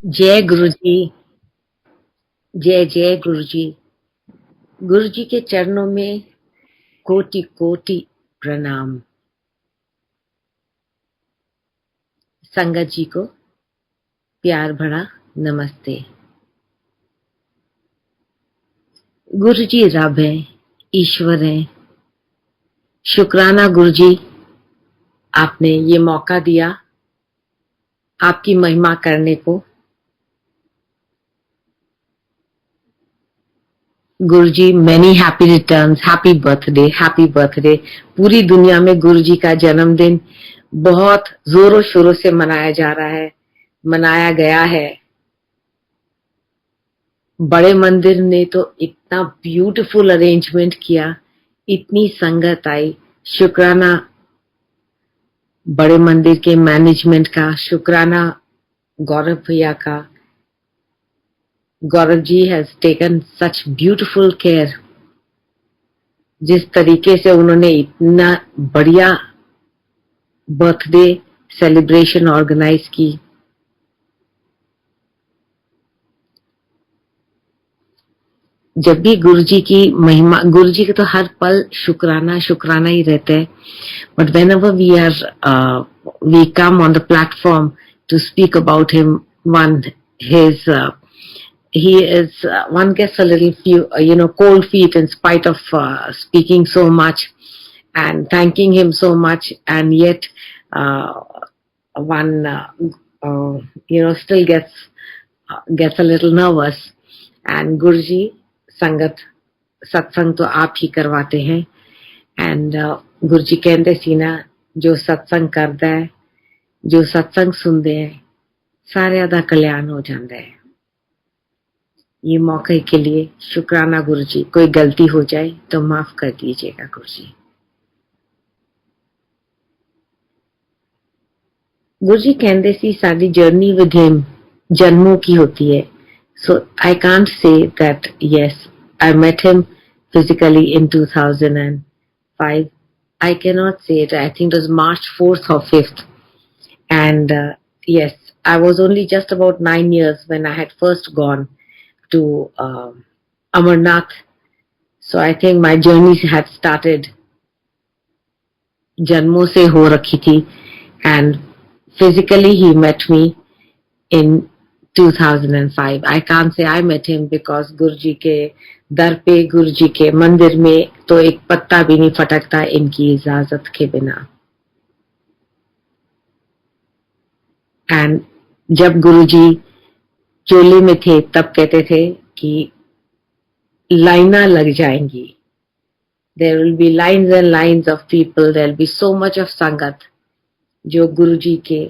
जय गुरुजी। जय जय गुरुजी। गुरुजी के चरणों में कोटि कोटि प्रणाम। संगत जी को प्यार भरा नमस्ते। गुरुजी रब है, ईश्वर है। शुक्राना गुरुजी, आपने ये मौका दिया आपकी महिमा करने को। Guruji many happy returns, happy birthday, happy birthday. पूरी दुनिया में गुरुजी का जन्मदिन बहुत जोरों शोरों से मनाया जा रहा है, मनाया गया है। बड़े मंदिर ने तो इतना ब्यूटीफुल अरेंजमेंट किया, इतनी संगत आई। शुक्राना बड़े मंदिर के मैनेजमेंट का, शुक्राना गौरव भैया का। Gaurav ji has taken such beautiful care. जिस तरीके से उन्होंने इतना बढ़िया बर्थडे सेलिब्रेशन ऑर्गेनाइज की। जब भी गुरुजी की महिमा, गुरुजी के तो हर पल शुक्राना शुक्राना ही रहते हैं। But whenever we come on the platform to speak about him, one gets a little cold feet in spite of speaking so much and thanking him so much, and yet one still gets a little nervous. And Guruji, संगत सत्संग तो आप ही करवाते हैं। And गुरुजी कहते सी ना, जो सत्संग करता है, जो सत्संग सुनते हैं, सारे दा कल्याण हो जाता है। ये मौके के लिए शुक्राना गुरुजी। कोई गलती हो जाए तो माफ कर दीजिएगा गुरुजी। गुरुजी कहते सी साडी जर्नी विद हिम जन्मों की होती है। So I can't say that yes, I met him physically in 2005. I cannot say it. I think it was March 4th or 5th. And yes, I was only just about 9 years when I had first gone to Amarnath. So I think my journey had started जन्मों से हो रखी थी। And physically he met me in 2005. I can't say I met him because गुरुजी के दर पे, गुरुजी के मंदिर में तो एक पत्ता भी नहीं फटकता इनकी इजाजत के बिना। एंड जब गुरुजी चोले में थे तब कहते थे कि लाइना लग जाएंगी। There will be lines and lines of people. There will be so much of संगत जो गुरुजी के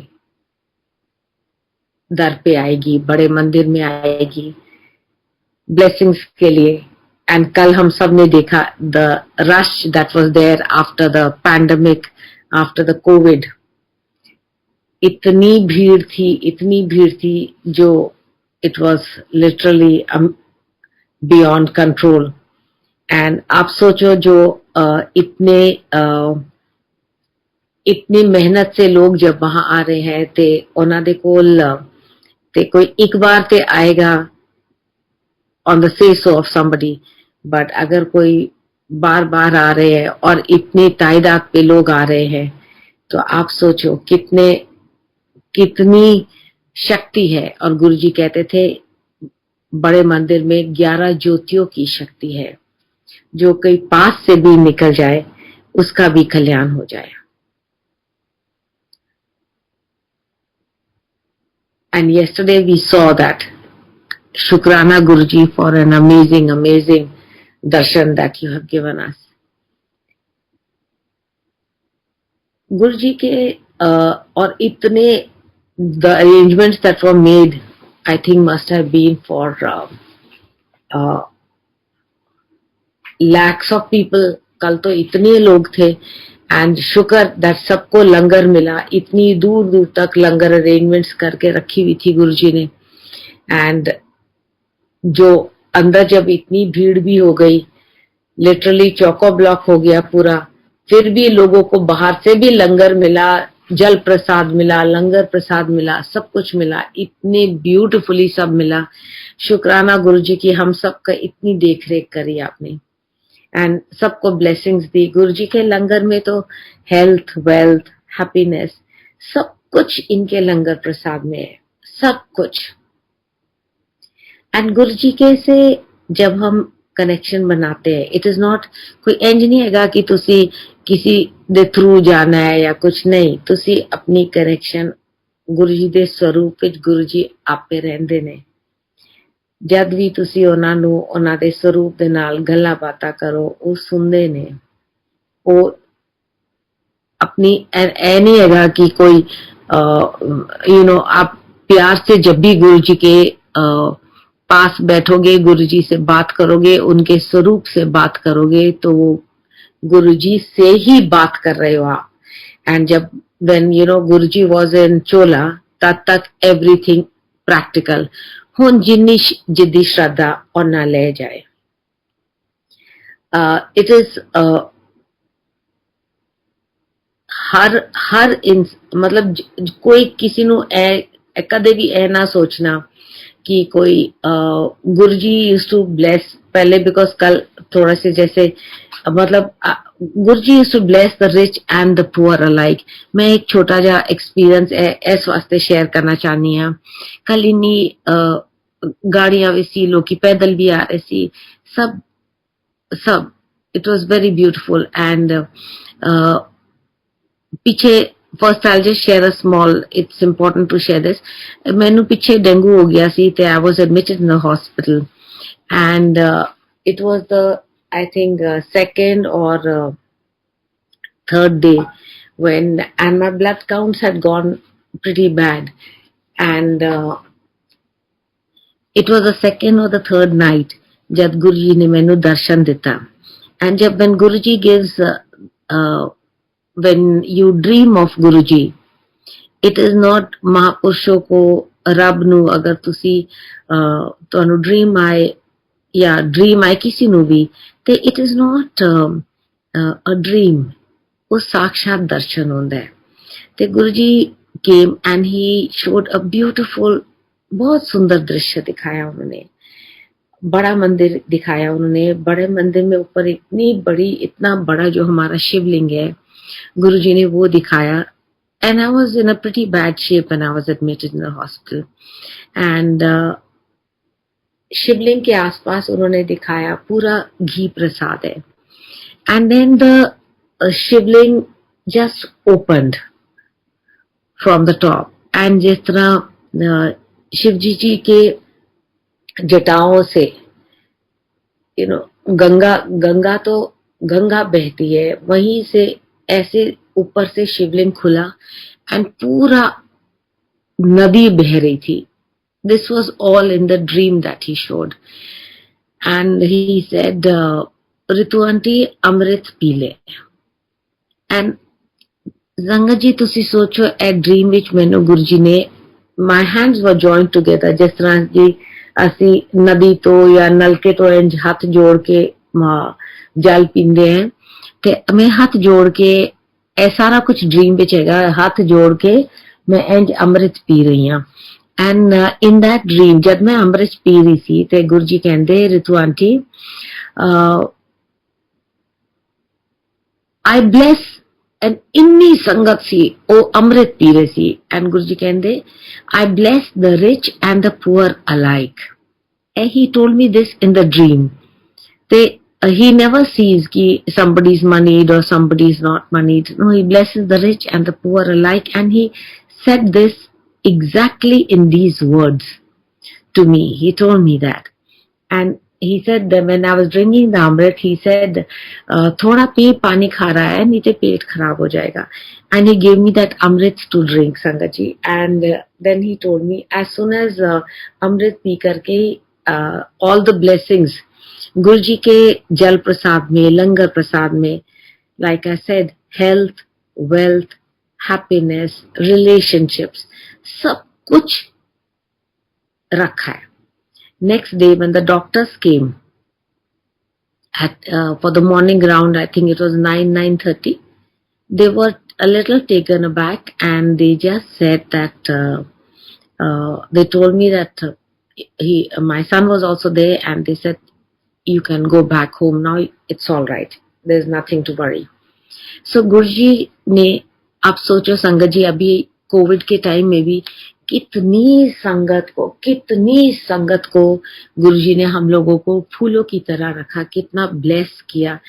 दर पे आएगी, बड़े मंदिर में आएगी ब्लेसिंग्स के लिए। एंड कल हम सब ने देखा the rush that was there after the pandemic, after the COVID. इतनी भीड़ थी जो it was literally beyond control. And आप सोचो जो इतनी मेहनत से लोग जब वहां आ रहे हैं ते उन्हां दे कोल ते कोई एक बार ते आएगा on the face of somebody. But अगर कोई बार बार आ रहे हैं और इतनी तादाद पे लोग आ रहे हैं तो आप सोचो कितनी शक्ति है। और गुरुजी कहते थे बड़े मंदिर में 11 ज्योतियों की शक्ति है। जो कोई पास से भी निकल जाए उसका भी कल्याण हो जाए। And yesterday we saw that. Shukrana Guruji for an amazing darshan that you have given us. Guruji के और इतने the arrangements that were made, I think must have been for lakhs of people. कल तो इतने लोग थे। And शुक्र that सबको लंगर मिला। इतनी दूर दूर तक लंगर अरेंजमेंट्स करके रखी हुई थी गुरुजी ने। एंड जो अंदर जब इतनी भीड़ भी हो गई, लिटरली चौको ब्लॉक हो गया पूरा, फिर भी लोगों को बाहर से भी लंगर मिला। जल प्रसाद मिला, लंगर प्रसाद मिला, सब कुछ मिला, इतने ब्यूटीफुली सब मिला। शुक्राना गुरुजी की, हम सब का इतनी देख रेख करी आपने एंड सबको ब्लेसिंग्स दी। गुरुजी के लंगर में तो हेल्थ, वेल्थ, हैप्पीनेस सब कुछ इनके लंगर प्रसाद में है, सब कुछ। एंड गुरुजी के से जब हम कनेक्शन बनाते हैं, इट इज नॉट कोई इंज नहीं हैगा कि तुसी किसी दे थ्रू जाना है या कुछ नहीं, तुसी अपनी कनेक्शन गुरुजी दे स्वरूप विच गुरुजी आपे रहंदे ने। जद भी तुसी ਉਹਨਾਂ ਨੂੰ ਉਹਨਾਂ ਦੇ ਸਰੂਪ ਦੇ ਨਾਲ ਗੱਲਾਂ ਬਾਤਾਂ ਕਰੋ, ਉਹ ਸੁਣਦੇ ਨੇ। ਉਹ अपनी ऐ नहीं हैगा कि कोई आप प्यार से जब भी गुरु जी के पास बैठोगे, गुरु जी से बात करोगे, उनके स्वरूप से बात करोगे, तो वो गुरु जी से ही बात कर रहे हो आप। एंड जब when Guru ji was in चोला, तद तक एवरीथिंग प्रैक्टिकल। हुन जिन्नी जिद्दी श्रद्धा और ना ले जाए। इट इज हर मतलब कोई किसी नु कदे भी ए ना सोचना कि कोई गुरुजी यूज्ड टू ब्लेस पहले, बिकॉज कल थोड़ा से जैसे मतलब Guruji used to bless the rich and the poor alike. मैं एक छोटा जा एक्सपीरियंस इस वास्ते शेयर करना चाहनी हां। कल इन्नी गाड़ियां भी सी, लोग पैदल भी आ रहे सी, सब it was very beautiful. And पीछे first I just share a small, it's important to share this. मैनू पीछे डेंगू हो गया सी ते I was admitted in the hospital and it was the I think second or third day when, and my blood counts had gone pretty bad, and it was the second or the third night jab Guruji ne mainu darshan dita। and jab when Guruji gives when you dream of Guruji, it is not महापुरुषों को रब नु अगर तुसी तुहानू dream आए या dream आए किसी नु भी, ते it is not a dream, वो साक्षात दर्शन होंदा है। ते Guruji came and he showed a beautiful, बहुत सुंदर दृश्य दिखाया उन्होंने। बड़ा मंदिर दिखाया उन्होंने। बड़े मंदिर में ऊपर इतनी बड़ी, इतना बड़ा जो हमारा शिवलिंग है, गुरुजी ने वो दिखाया। And I was in a pretty bad shape when I was admitted in the hospital. And शिवलिंग के आसपास उन्होंने दिखाया पूरा घी प्रसाद है। And then the Shivling just opened from the top. And जिस तरह शिवजी जी के जटाओं से गंगा तो गंगा बहती है, वहीं से ऐसे ऊपर से शिवलिंग खुला एंड पूरा नदी बह रही थी। This was all in the dream that he showed. And he said, Ritu aunty अमृत पी ले। एंड संगत जी तुसी सोचो, ए ड्रीम विच मैनू गुरुजी ने, my hands were joined together, जिस तरह जी असी नदी तो या नलके तो इंज हाथ जोड़ के जल पींदे हैं, ते मैं हाथ जोड़ के ए सारा कुछ ड्रीम विच हैगा, हाथ जोड़ के मैं इंज अमृत पी रही हां। एंड इन दैट ड्रीम जब मैं अमृत पी रही सी ते गुरुजी कहंदे, Ritu aunty I bless, and इन्नी संगत सी ओ अमृत पी रही सी। एंड गुरुजी कहंदे, आई bless the rich and the poor alike. And he told me this in the dream. He never sees ki somebody is moneyed or somebody is not moneyed. No, he blesses the rich and the poor alike. And he said this exactly in these words to me. He told me that. And he said that when I was drinking the Amrit, he said, thoda pe pani kha raha hai, nahi to pet kharab ho jayega. And he gave me that Amrit to drink, Sangat ji. And then he told me, as soon as Amrit pee karke, all the blessings गुरुजी के जल प्रसाद में, लंगर प्रसाद में, like I said, health, wealth, happiness, relationships, सब कुछ रखा है। Next day when the doctors came at for the morning round, I think it was 9:30, they were a little taken aback, and they just said that they told me that my son was also there, and they said you can go back home now. It's all right. There's nothing to worry. So गुरुजी ने, आप सोचो संगत जी, अभी Covid के time में भी कितनी संगत को गुरुजी ने हम लोगों को फूलों की तरह रखा, कितना ब्लेस किया,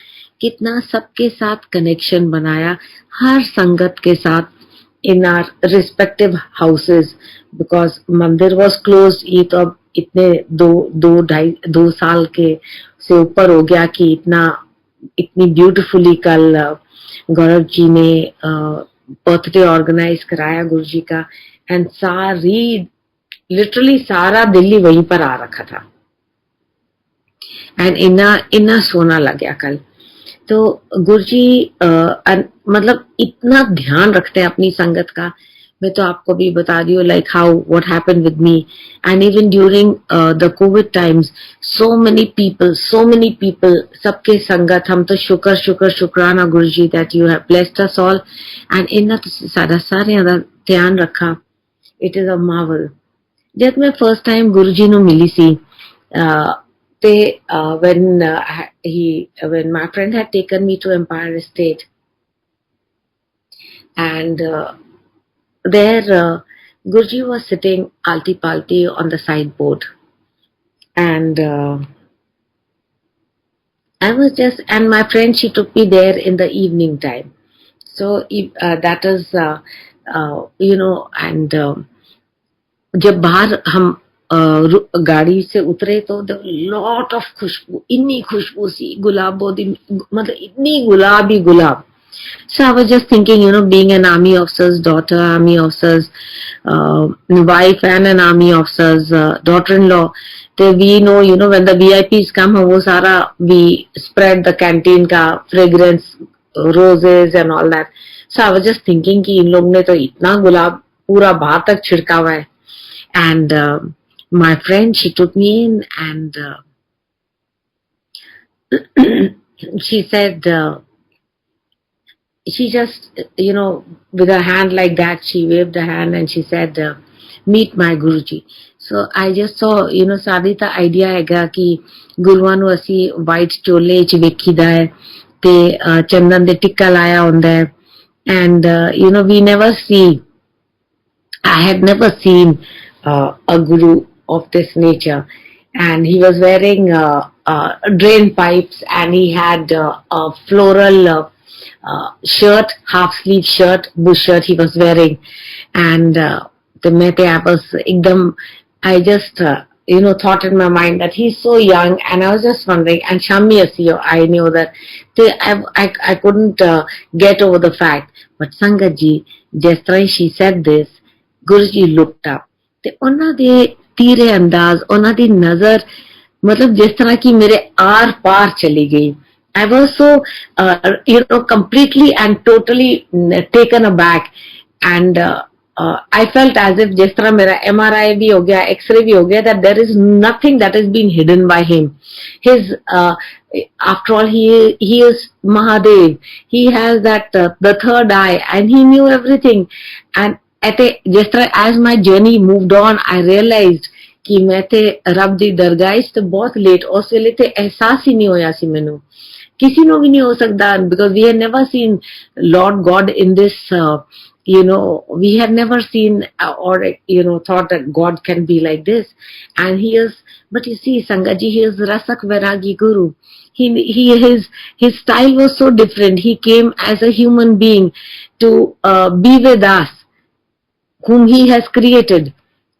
कितना सबके साथ कनेक्शन बनाया, हर संगत के साथ in our respective houses, because मंदिर was closed. ये तो अब इतने दो साल के से ऊपर हो गया कि इतनी ब्यूटीफुली कल गौरव जी ने बर्थडे ऑर्गेनाइज कराया गुरुजी का, एंड लिटरली सारा दिल्ली वहीं पर आ रखा था, एंड इतना सोना लग गया कल। तो गुरुजी मतलब इतना ध्यान रखते हैं अपनी संगत का। मैं तो आपको भी बता दी हूँ, like how what happened with me, and even during the covid times so many people सबके संगत, हम तो शुक्राना Guruji that you have blessed us all, and इन्ना सारे ध्यान रखा। It is a marvel. जब मैं फर्स्ट टाइम गुरुजी ਨੂੰ मिली सी, when my friend had taken me to Empire Estate, and there Guruji was sitting alti-palti on the sideboard, and and my friend, she took me there in the evening time. So that is and जब बाहर हम गाड़ी से उतरे तो lot of खुशबू, इतनी खुशबू सी, मतलब इतनी गुलाब। So I was just thinking, being an army officer's daughter, army officer's wife, and an army officer's daughter-in-law, we know, when the VIPs come, wo sara, we spread the canteen ka fragrance, roses and all that. So I was just thinking कि इन लोग ने तो इतना गुलाब पूरा बाहर तक छिड़का हुआ है, and my friend, she took me in, and she said, she just, with her hand like that, she waved her hand and she said, meet my Guruji. So I just saw, सारी ਤਾਂ idea ਹੈਗਾ ਕਿ ਗੁਰੂਆਂ ਨੂੰ ਅਸੀਂ white ਚੋਲੇ ਚ ਵੇਖੀਦਾ ਹੈ ਤੇ ਚੰਦਨ ਦੇ ਟਿੱਕਾ ਲਾਇਆ ਹੁੰਦਾ ਹੈ, and we never see, I had never seen a guru of this nature, and he was wearing drain pipes, and he had a floral shirt, half sleeve shirt, bush shirt he was wearing, and I just thought in my mind that he's so young, and I was just wondering, and Shammi Asiyo, I knew that I couldn't get over the fact, but Sangat ji, just like she said this, Guruji looked up, ਤੇ ਉਹਨਾਂ ਦੇ ਤੀਰੇ ਅੰਦਾਜ਼, ਉਹਨਾਂ ਦੀ ਨਜ਼ਰ ਮਤਲਬ ਜਿਸ ਤਰ੍ਹਾਂ ਕਿ ਮੇਰੇ ਆਰ ਪਾਰ ਚਲੀ ਗਈ। I was so completely and totally taken aback, and I felt as if जिस तरह मेरा MRI भी हो गया, X-ray भी हो गया, that there is nothing that is being hidden by him. His after all, he is Mahadev. He has that the third eye, and he knew everything. And ਜਿਸ ਤਰ੍ਹਾਂ as my journey moved on, I realized ਕਿ ਮੈਂ ਤੇ ਰੱਬ ਦੀ ਦਰਗਾਹ ਵਿੱਚ ਤੇ ਬਹੁਤ ਲੇਟ, ਉਸ ਵੇਲੇ ਤੇ ਅਹਿਸਾਸ ਹੀ ਨਹੀਂ ਹੋਇਆ ਸੀ ਮੈਨੂੰ, ਕਿਸੇ ਨੂੰ ਵੀ ਨਹੀਂ ਹੋ ਸਕਦਾ, because we had never seen Lord God in this, we had never seen or thought that God can be like this, and he is. But you see, Sangat ji, he is Rasak Vairagi Guru. His style was so different. He came as a human being to be with us, whom he has created,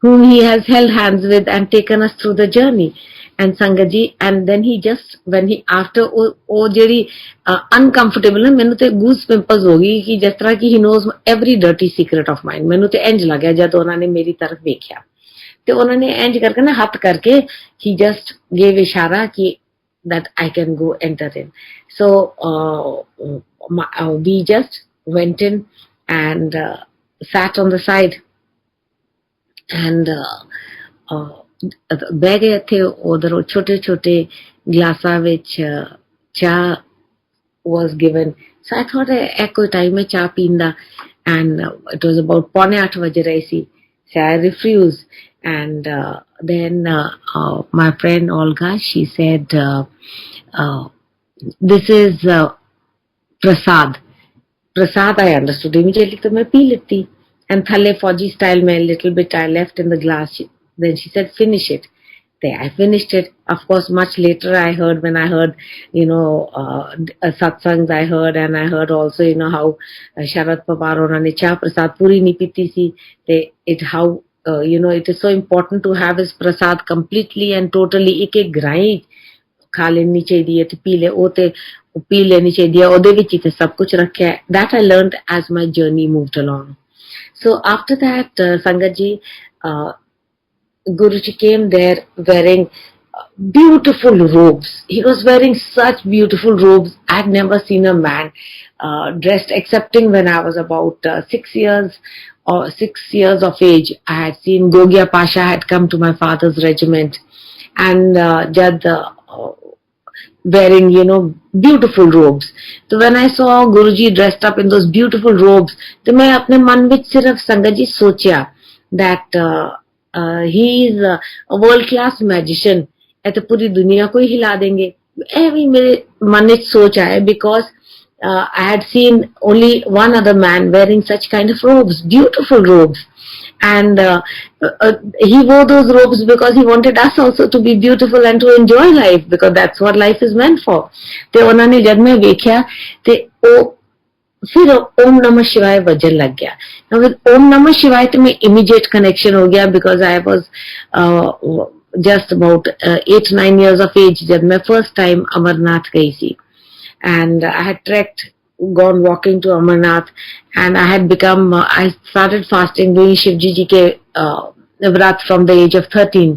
whom he has held hands with and taken us through the journey. And Sangat ji, and then he just, when he after oh jeri uncomfortable, mainu te goose pimples ho gayi ki जिस तरह ki he knows every dirty secret of mine. mainu te इंज लग गया जब उन्होंने मेरी तरफ देखा, तो उन्होंने इंज करके ना हाथ करके he just gave इशारा कि that I can go enter in. So we just went in and sat on the side, and ਬਹਿ ਗਏ ਇੱਥੇ, ਉਧਰ ਛੋਟੇ ਛੋਟੇ ਗਲਾਸਾਂ ਵਿੱਚ ਚਾਹ was given. So I thought I koi time mein cha peenda, and it was about 7:45 baje rahi si. So I refused, and then my friend Olga, she said, uh, "This is prasad." Prasad, I understood immediately. So I pee leti, and thale Fauji style mein little bit I left in the glass. Then she said, "Finish it." There, I finished it. Of course, much later I heard, when I heard, satsangs I heard, and I heard also, how Sharad Pawar unhone cha prasad puri nahi piti si. It is so important to have his prasad completely and totally. एक ग्राई खा लेनी चाहिए ते P ले ਉਹ ਤੇ ਪੀ ਲੈਣੀ ਚਾਹੀਦੀ ਹੈ ਉਹਦੇ ਵਿੱਚ ਹੀ ਤੇ ਸਭ ਕੁਝ ਰੱਖਿਆ ਹੈ. That I learned as my journey moved along. So after that, Sangat ji, Guruji came there wearing beautiful robes. He was wearing such beautiful robes. I had never seen a man dressed, excepting when I was about 6 years of age. I had seen Gogia Pasha had come to my father's regiment, and Jad wearing, beautiful robes. So when I saw Guruji dressed up in those beautiful robes, तो मैं अपने मन में सिर्फ संगत जी सोचा that he is a world class magician. ऐसे पूरी दुनिया को ही हिला देंगे. ऐवी मेरे मन में सोच आया, because I had seen only one other man wearing such kind of robes, beautiful robes. And he wore those robes because he wanted us also to be beautiful and to enjoy life, because that's what life is meant for. ਤੇ ਉਹਨਾਂ ਨੇ ਜਦ ਮੈਂ ਵੇਖਿਆ ਤੇ ਉਹ फिर ओम नमः शिवाय बजन लग गया. Now with ओम नमः शिवाय तो मैं immediate connection हो गया, because I was just about 8-9 years of age जब मैं first time अमरनाथ गई थी, and I had gone walking to Amarnath, and I had become I started fasting, doing Shivji ji ke vrat from the age of 13.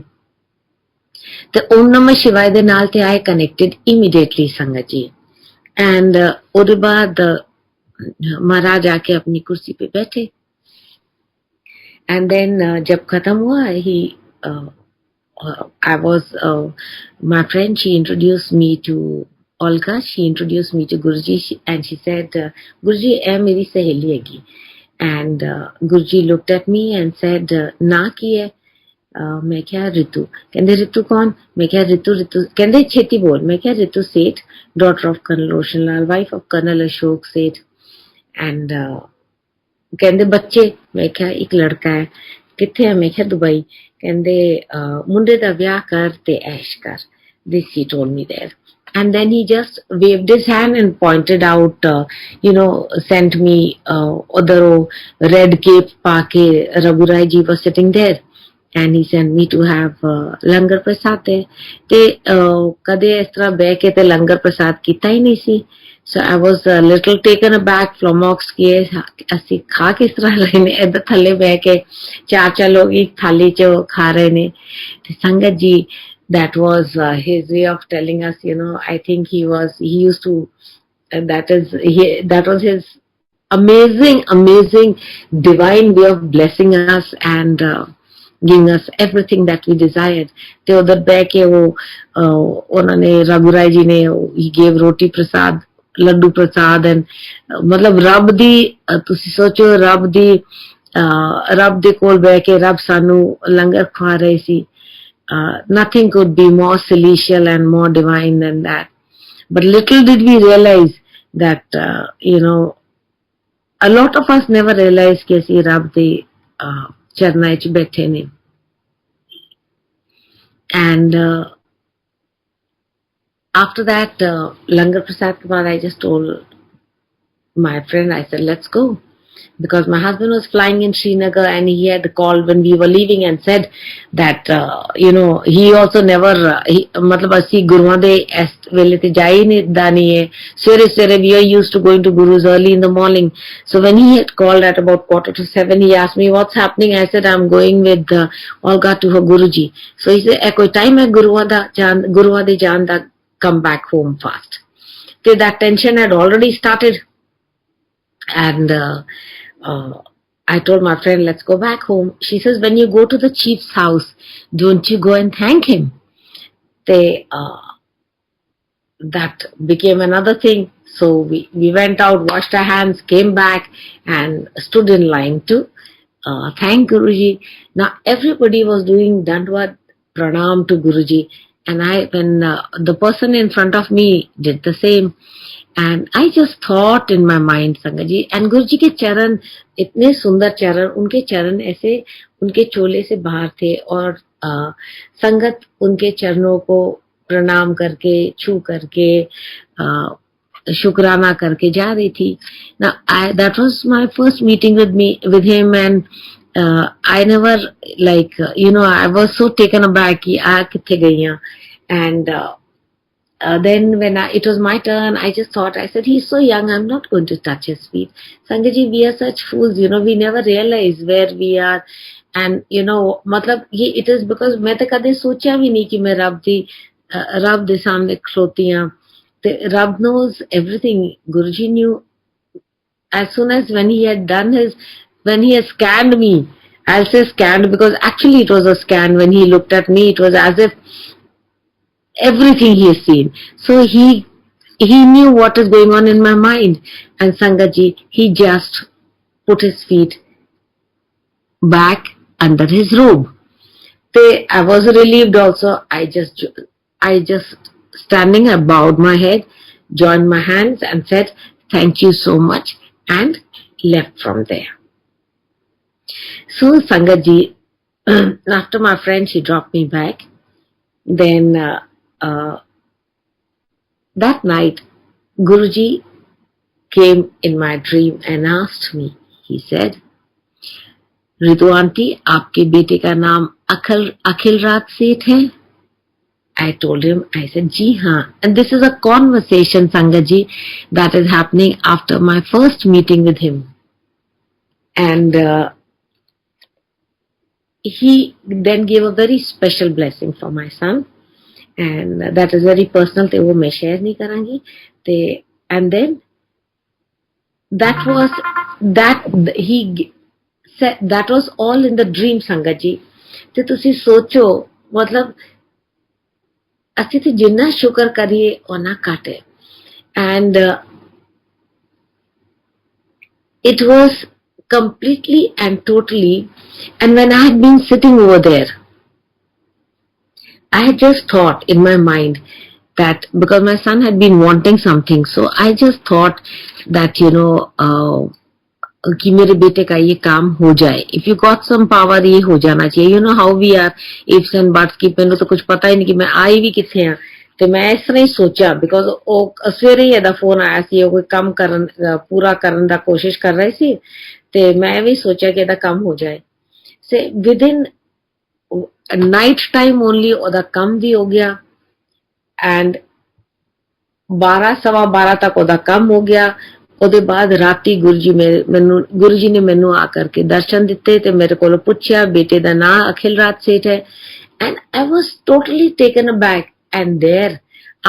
The Om Namah Shivaya de naal te I connected immediately, Sangat ji. And ਉਹਦੇ ਬਾਅਦ महाराज आके अपनी कुर्सी पे बैठे, and then जब खत्म हुआ, I was my friend, she introduced me to Olga, she introduced me to Guruji, and she said, Guruji है मेरी सहेली हैगी. And Guruji looked at me and said, ना की है? मैं क्या रितु. कहते रितु कौन? मैं क्या रितु. कहते छेती बोल. मैं क्या रितु सेठ, daughter of Colonel Roshan Lal, wife of Colonel Ashok Seth. And कहते बच्चे. मैं क्या एक लड़का है. किथे है? मैं क्या दुबई. कहते मुंडे दा ब्याह कर ते ऐश कर. This he told me there. And then he just waved his hand and pointed out, sent me odaro red cape paake Raghurai ji was sitting there, and he sent me to have langar prasad there. Te kade is tarah beh ke te langar prasad kita hi nahi si. So I was a little taken aback, flummoxed kiye assi kha kis tarah rahe ne, idhar thale beh ke चार log ek thali ch kha rahe ne. Sangat ji, that was his way of telling us, I think he used to, that was his amazing divine way of blessing us and giving us everything that we desired. ਤੇ ਉਧਰ ਬਹਿ ਕੇ ਉਹਨਾਂ ਨੇ ਰਘੁਰਾਈ ਜੀ ਨੇ he gave roti prasad, laddu Prasad, and ਮਤਲਬ ਰੱਬ ਦੀ ਤੁਸੀਂ ਸੋਚੋ, ਰੱਬ ਦੇ ਕੋਲ ਬਹਿ ਕੇ ਰੱਬ ਸਾਨੂੰ ਲੰਗਰ ਖਵਾ ਰਹੇ ਸੀ. Nothing could be more celestial and more divine than that. But little did we realize that, a lot of us never realized कि ਅਸੀਂ ਰੱਬ ਦੇ ਚਰਨਾਂ ਵਿੱਚ ਬੈਠੇ ਨੇ. And after that, Langar Prasad ke baad, I just told my friend, I said, let's go. Because my husband was flying in Srinagar, and he had called when we were leaving and said that, he also never, matlab assi Guruan de est vele te jai nahi hai. Swere we are used to going to Gurus early in the morning. So when he had called at about 6:45, he asked me, what's happening? I said, I'm going with Olga to her Guruji. So he said, koi time hai Guruan de jaan da, come back home fast. So that tension had already started. And I told my friend, let's go back home. She says, when you go to the chief's house, don't you go and thank him? That became another thing. So we went out, washed our hands, came back and stood in line to thank Guruji. Now everybody was doing Dandvat Pranam to Guruji, and when the person in front of me did the same, and I just thought in my mind, Sangat ji, and Guruji के चरण इतने सुंदर चरण, उनके चरण ऐसे उनके चोले से बाहर थे और संगत उनके चरणों को प्रणाम करके, छू करके, शुक्राना करके जा रही थी. Now that was my first meeting with him, and I never I was so taken aback कि आ किथे गई हैं. And then when it was my turn, I just thought, I said, he's so young, I'm not going to touch his feet. Sangat ji, we are such fools, we never realize where we are. And मतलब ये it is because मैं तो कदे सोचा भी नहीं कि मैं रब दे सामने खलोती हूँ. Rab knows everything. Guruji knew as soon as when he has scanned me. I'll say scanned because actually it was a scan. When he looked at me, it was as if everything he has seen. So he knew what is going on in my mind. And Sangat ji, he just put his feet back under his robe. I was relieved also. I just standing, I bowed my head, joined my hands and said, thank you so much, and left from there. So Sangat ji, after my friend, she dropped me back. Then that night, Guruji came in my dream and asked me, he said, Ritu Aunty, आपके बेटे का नाम अखिल रात सेठ है? I told him, I said, Ji haan. And this is a conversation, Sangat ji, that is happening after my first meeting with him. And he then gave a very special blessing for my son. And that is very personal, te wo main share nahi karangi. And then that was all in the dream, Sangat ji. Te tusi socho, matlab ਅਸੀਂ ਤੇ ਜਿੰਨਾ ਸ਼ੁਕਰ ਕਰੀਏ ਉਹਨਾਂ ਘੱਟ ਹੈ. And it was completely and totally, and when I had been sitting over there, I had just thought in my mind that because my son had been wanting something, so I just thought that कि मेरे बेटे का ये काम हो जाए. If you got some power, ये हो जाना चाहिए. You know how we are ifs and buts की ਮੈਨੂੰ तो कुछ पता ही नहीं कि मैं आई भी किथे हाँ. ਤੇ ਮੈਂ ਇਸ ਤਰ੍ਹਾਂ ਹੀ ਸੋਚਿਆ because ਉਹ ਸਵੇਰੇ ਹੀ ਇਹਦਾ ਫੋਨ ਆਇਆ ਸੀ, ਉਹ ਕੋਈ ਕੰਮ ਪੂਰਾ ਕਰਨ ਦਾ ਕੋਸ਼ਿਸ਼ ਕਰ ਰਹੀ ਸੀ ਤੇ ਮੈਂ ਵੀ ਸੋਚਿਆ ਕਿ ਇਹਦਾ ਕੰਮ ਹੋ ਜਾਏ. ਸੇ within night time only ਉਹਦਾ ਕੰਮ ਵੀ ਹੋ ਗਿਆ and 12:15 ਤੱਕ ਉਹਦਾ ਕੰਮ ਹੋ ਗਿਆ. ਉਹਦੇ ਬਾਅਦ ਰਾਤੀ ਗੁਰੂਜੀ ਨੇ ਮੈਨੂੰ ਆ ਕਰਕੇ ਦਰਸ਼ਨ ਦਿੱਤੇ ਤੇ ਮੇਰੇ ਕੋਲੋਂ ਪੁੱਛਿਆ ਬੇਟੇ ਦਾ ਨਾਂ ਅਖਿਲ ਰਾਜ ਸੇਠ ਹੈ. And I was totally taken aback. And there,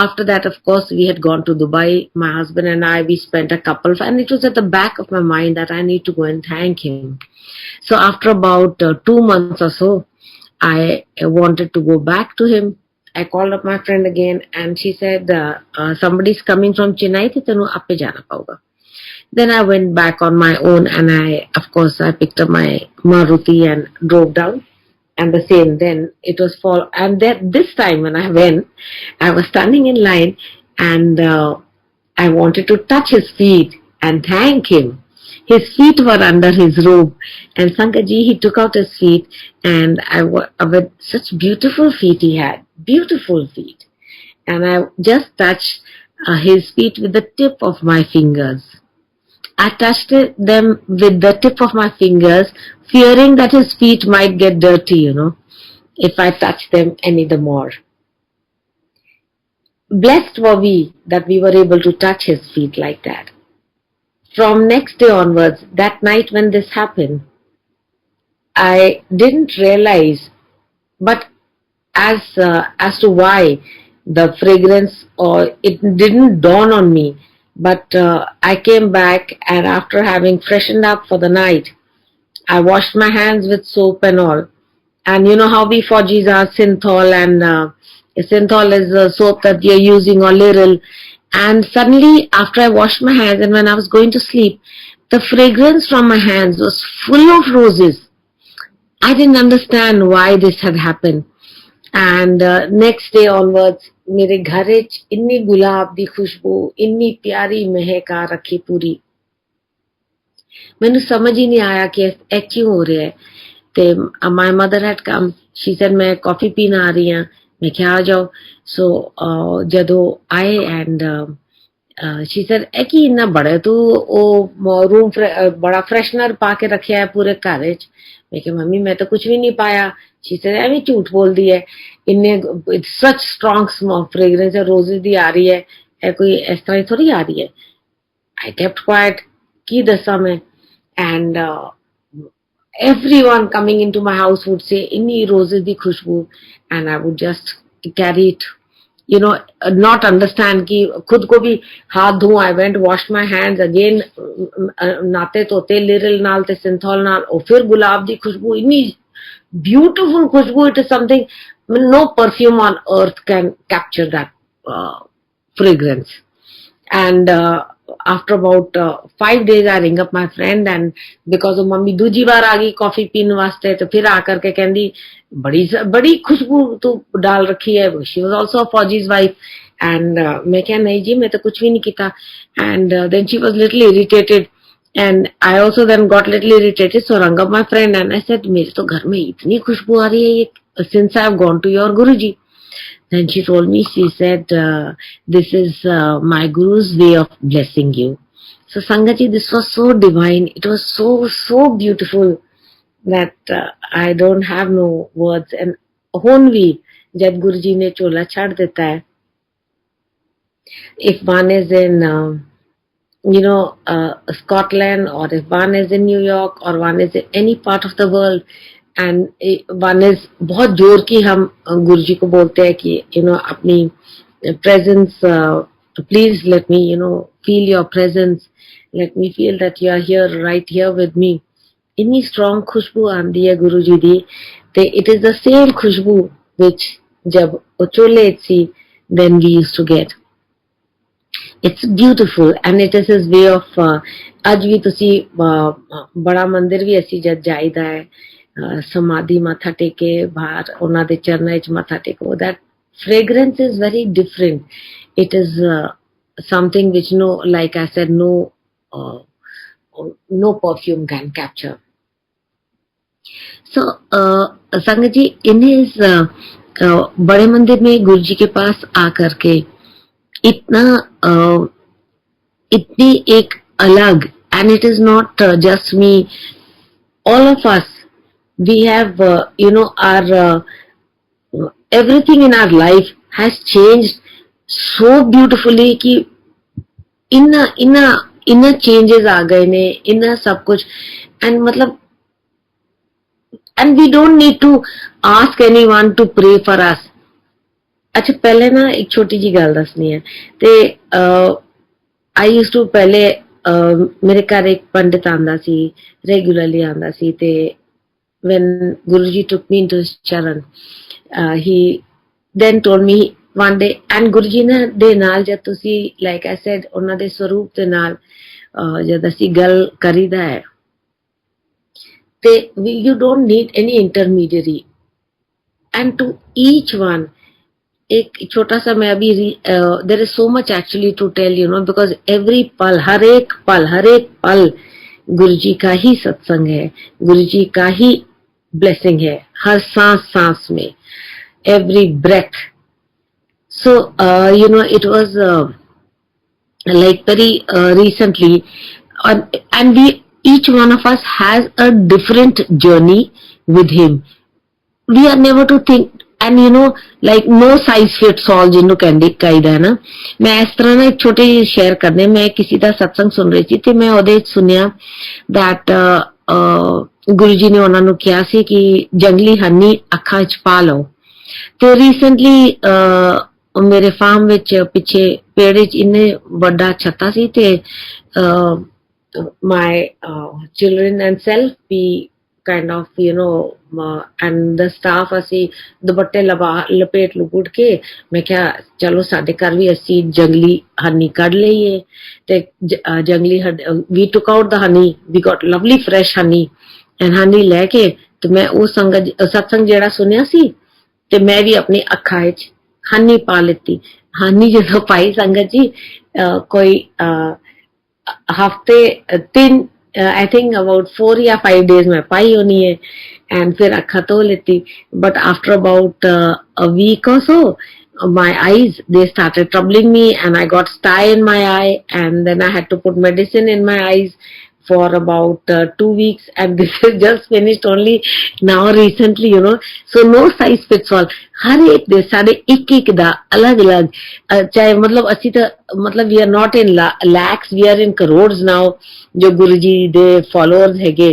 after that, of course, we had gone to Dubai. My husband and I, we spent a couple of, and it was at the back of my mind that I need to go and thank him. So after about 2 months or so, I wanted to go back to him. I called up my friend again and she said, somebody's coming from Chennai, to tenu appe jana pauga. Then I went back on my own and I picked up my Maruti and drove down. And the same, then it was fall. And then this time when I went, I was standing in line and I wanted to touch his feet and thank him. His feet were under his robe. And Sangat ji, he took out his feet and with such beautiful feet he had. Beautiful feet. And I just touched his feet with the tip of my fingers. I touched them with the tip of my fingers, fearing that his feet might get dirty, if I touched them any the more. Blessed were we that we were able to touch his feet like that. From next day onwards, that night when this happened, I didn't realize, but as to why the fragrance, or it didn't dawn on me. But I came back and after having freshened up for the night, I washed my hands with soap and all. And you know how we Fauji's are synthol, and synthol is a soap that we are using, or Lyril. And suddenly, after I washed my hands and when I was going to sleep, the fragrance from my hands was full of roses. I didn't understand why this had happened. And next day onwards, मेरे घर च इन्नी गुलाब दी खुशबू, इन्नी प्यारी महक आ रखी पूरी. मैंने समझ ही नहीं आया कि ਇਹ क्यों हो रहा है. ते my mother had come. She said मैं कॉफी पीने आ रही हूँ. मैं क्या आ जाओ. So जदों आए and she said ए की इन्ना बड़ा तू ओ रूम बड़ा फ्रेशनर पा के रखा है पूरे घर च. मैं कहा मम्मी मैं तो कुछ भी नहीं पाया. She said एवं झूठ बोल दी है. इन्ने सच स्ट्रॉन्ग फ्रेग्रेंस है, रोजेस दी आ रही है. कोई इस तरह थोड़ी आ रही है. I kept quiet. की दसा मैं. And everyone coming into my house would say inni roses di khushboo, and I would just carry it, you know, not understand ki khud ko bhi haath dhoo. I went, washed my hands again, naate tote little naal te synthol naal, aur fir gulab di khushboo, inni beautiful khushboo. It is something no perfume on earth can capture that fragrance. And after about 5 days I ring up my friend, and because of mummy दूजी बार आ गई coffee पीने वास्ते, तो फिर आकर के कहती बड़ी बड़ी खुशबू तो डाल रखी है. She was also a फौजी's wife. And मैं क्या नहीं जी मैं तो कुछ भी नहीं किया. And then she was little irritated, and I also then got little irritated. So rang up my friend and I said मेरे तो घर में इतनी खुशबू आ रही है ये since I have gone to your Guruji. Then she told me, she said, this is my Guru's way of blessing you. So Sangatji, this was so divine. It was so beautiful that I don't have no words. And ਹੁਣ भी जब Guruji ने चोला छाड़ देता है, if one is in Scotland, or if one is in New York, or one is in any part of the world, and one is बहुत जोर की हम गुरुजी को बोलते हैं कि अपनी presence, please let me feel your presence, let me feel that you are here, right here with me. इतनी strong खुशबू आंदी है गुरुजी दी. ते it is the same Khushboo which जब चोले सी then we used to get. It's beautiful, and it is his way of ਅੱਜ ਵੀ ਤੁਸੀਂ बड़ा मंदिर भी ਅਸੀਂ जब जाईदा है, समाधि माथा टेके बाहर ਉਹਨਾਂ ਦੇ ਚਰਨਾਂ ਵਿੱਚ ਮੱਥਾ ਟੇਕੋ. that fragrance is very different. It is something which like I said, no perfume can capture. So संगत जी, in his बड़े मंदिर में गुरुजी के पास आकर के इतनी एक अलग, and it is not just me, all of us, we have our everything in our life has changed so beautifully कि इन्ना changes आ गए ने, इन्ना सब कुछ. and मतलब and we don't need to ask anyone to pray for us. अच्छा पहले ना एक छोटी जी गल दसनी है. ते आई यूज्ड टू पहले मेरे घर एक पंडित आंदा सी, रेगुलरली आंदा सी. ते when Guruji took me into his charan, he then told me one day, and Guruji ने दे नाल जब तुसी like I said ਉਹਨਾਂ ਦੇ ਸਰੂਪ ਦੇ ਨਾਲ ਜਦ ਅਸੀਂ ਗੱਲ ਕਰੀਦਾ ਹੈ ਤੇ you don't need any intermediary, and to each one एक छोटा सा मैं अभी there is so much actually to tell, because every पल, हर एक पल गुरुजी का ही सत्संग है, गुरुजी का ही blessing है, हर सांस में, every breath. So it was like very recently, and each one of us has a different journey with him. We are never to think, and like no size fits all जिन्हों कहंदे कायदा है ना. मैं इस तरह ना एक छोटे शेयर करने, मैं किसी का सत्संग सुन रही थी ते मैं ओदे सुनिया that गुरुजी ने ਉਹਨਾਂ ਨੂੰ ਕਿਹਾ ਸੀ ਕਿ जंगली हनी ਅੱਖਾਂ 'ਚ ਪਾ ਲਓ. ਤੇ ਰੀਸੈਂਟਲੀ ਮੇਰੇ ਫਾਰਮ ਵਿੱਚ ਪਿੱਛੇ ਪੇੜ 'ਚ ਇੰਨੇ ਵੱਡਾ ਛੱਤਾ ਸੀ ਤੇ my children and self, we kind of, and the staff ਅਸੀਂ ਦੁਪੱਟੇ ਲਪੇਟ ਲੁਪਟ ਕੇ ਮੈਂ ਕਿਹਾ ਚਲੋ ਸਾਡੇ ਘਰ ਵੀ ਅਸੀਂ ਜੰਗਲੀ ਹਨੀ ਕੱਢ ਲਈਏ ਤੇ ਜੰਗਲੀ we took out the honey, we got lovely fresh honey and honey ਲੈ ਕੇ ਤੇ ਮੈਂ ਉਹ ਸਤਸੰਗ ਜਿਹੜਾ ਸੁਣਿਆ ਸੀ ਤੇ ਮੈਂ ਵੀ ਆਪਣੀ ਅੱਖਾਂ ਵਿੱਚ ਹਨੀ ਪਾ ਲਿੱਤੀ ਹਨੀ ਜਦੋਂ ਪਾਈ ਸੰਗਤ ਜੀ ਕੋਈ ਹਫਤੇ 3 I think about 4 या 5 days में पाई होनी है and फिर अखा तो लेती but after about a week or so my eyes they started troubling me and I got sty in my eye and then I had to put medicine in my eyes for about 2 weeks and this is just finished only now recently, so no size fits all हर एक दे साढ़े एक दा अलग अलग चाहे मतलब ਅਸੀਂ ਤਾਂ मतलब we are not in lakhs we are in crores now ਜੋ ਗੁਰੂ ਜੀ ਦੇ ਫਾਲੋਅਰਸ ਹੈਗੇ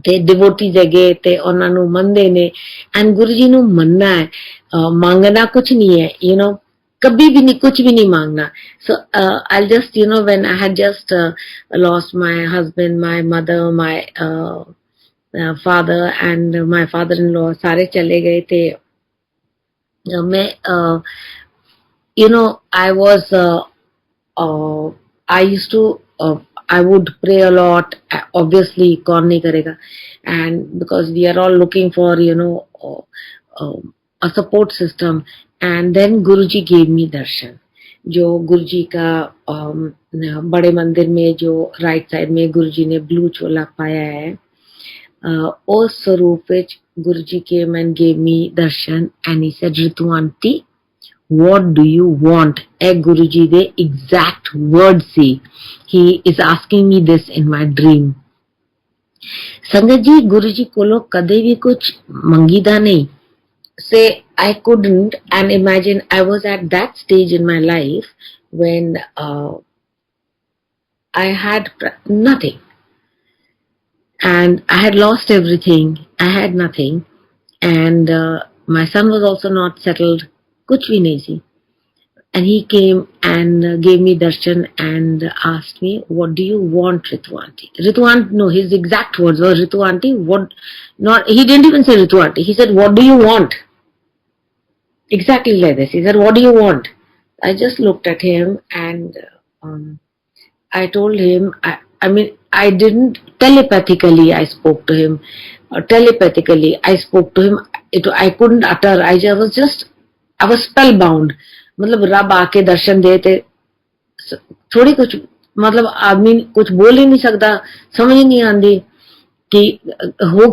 ਤੇ ਡਿਵੋਟੀਜ਼ ਹੈਗੇ ਤੇ ਉਹਨਾਂ ਨੂੰ ਮੰਨਦੇ ਨੇ ਐਂਡ ਗੁਰੂ ਜੀ ਨੂੰ ਮੰਨਣਾ ਹੈ ਮੰਗਣਾ ਕੁਝ ਨਹੀਂ ਹੈ कभी भी नहीं कुछ भी नहीं मांगना so I'll just when I had just lost my husband my mother my father and my father-in-law सारे चले गए थे मैं I was I used to I would pray a lot obviously कौन नहीं करेगा and because we are all looking for a support system and then Guruji gave me darshan जो गुरुजी का बड़े मंदिर में जो राइट साइड में गुरुजी ने ब्लू चोला पाया है उस स्वरूप विच गुरुजी came and gave me darshan and he said Ritu aunty what do you want a Guruji de exact word see he is asking me this in my dream संगत जी गुरुजी कोलो कदे भी कुछ मंगीदा नहीं say I couldn't and imagine I was at that stage in my life when I had nothing and I had lost everything I had nothing and my son was also not settled kuch bhi nahi si and he came and gave me darshan and asked me what do you want Ritu aunty no his exact words were Ritu aunty what not he didn't even say Ritu aunty he said what do you want exactly like this he said what do you want I just looked at him and I told him I mean I didn't telepathically I spoke to him telepathically I spoke to him I couldn't utter I was spellbound मतलब रब आके दर्शन दे ते थोड़ी कुछ मतलब आदमी कुछ बोल ही नहीं सकता समझ ही नहीं आती कि हो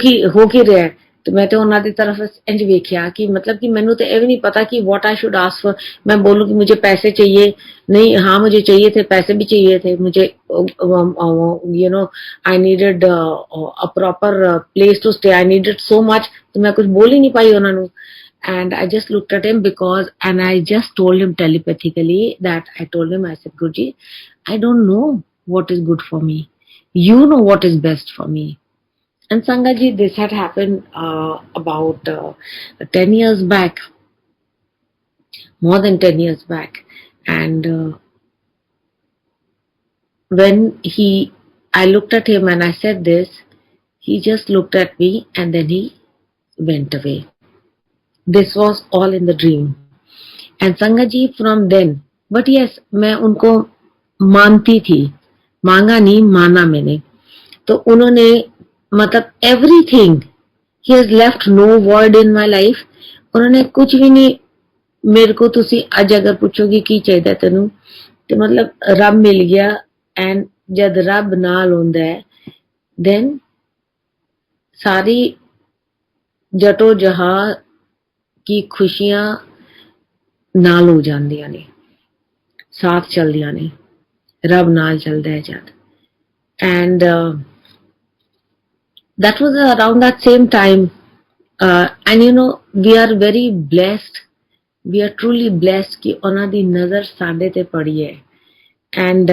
की रहा है तो मैं तो ਉਹਨਾਂ ਦੀ तरफ इंज ਵੇਖਿਆ कि मतलब कि ਮੈਨੂੰ तो ये भी नहीं पता कि what I should ask for मैं बोलूं कि मुझे पैसे चाहिए नहीं हाँ मुझे चाहिए थे पैसे भी चाहिए थे मुझे I needed a proper place to stay I needed so much तो मैं कुछ बोल ही नहीं पाई ਉਹਨਾਂ ਨੂੰ and I just looked at him and I just told him telepathically that I told him I said Guruji I don't know what is good for me you know what is best for me and Sangaji this had happened about 10 years back more than 10 years back and when I looked at him and I said this he just looked at me and then he went away this was all in the dream and Sangaji from then but yes मैं उनको मानती थी मांगा नहीं माना मैंने तो उन्होंने मतलब everything he has left no void in my life उन्होंने कुछ भी नहीं मेरे को तुसी आज अगर पूछोगी की चाहिए तेनू तो मतलब रब मिल गया and जद रब नाल होंदा है then सारी जटो जहा की खुशियां नाल हो जांदियां ने साथ चलदियां ने रब नाल चलदा है जद and that was around that same time and we are very blessed we are truly blessed कि ਉਹਨਾਂ ਦੀ ਨਜ਼ਰ ਸਾਡੇ ਤੇ ਪੜੀ ਹੈ and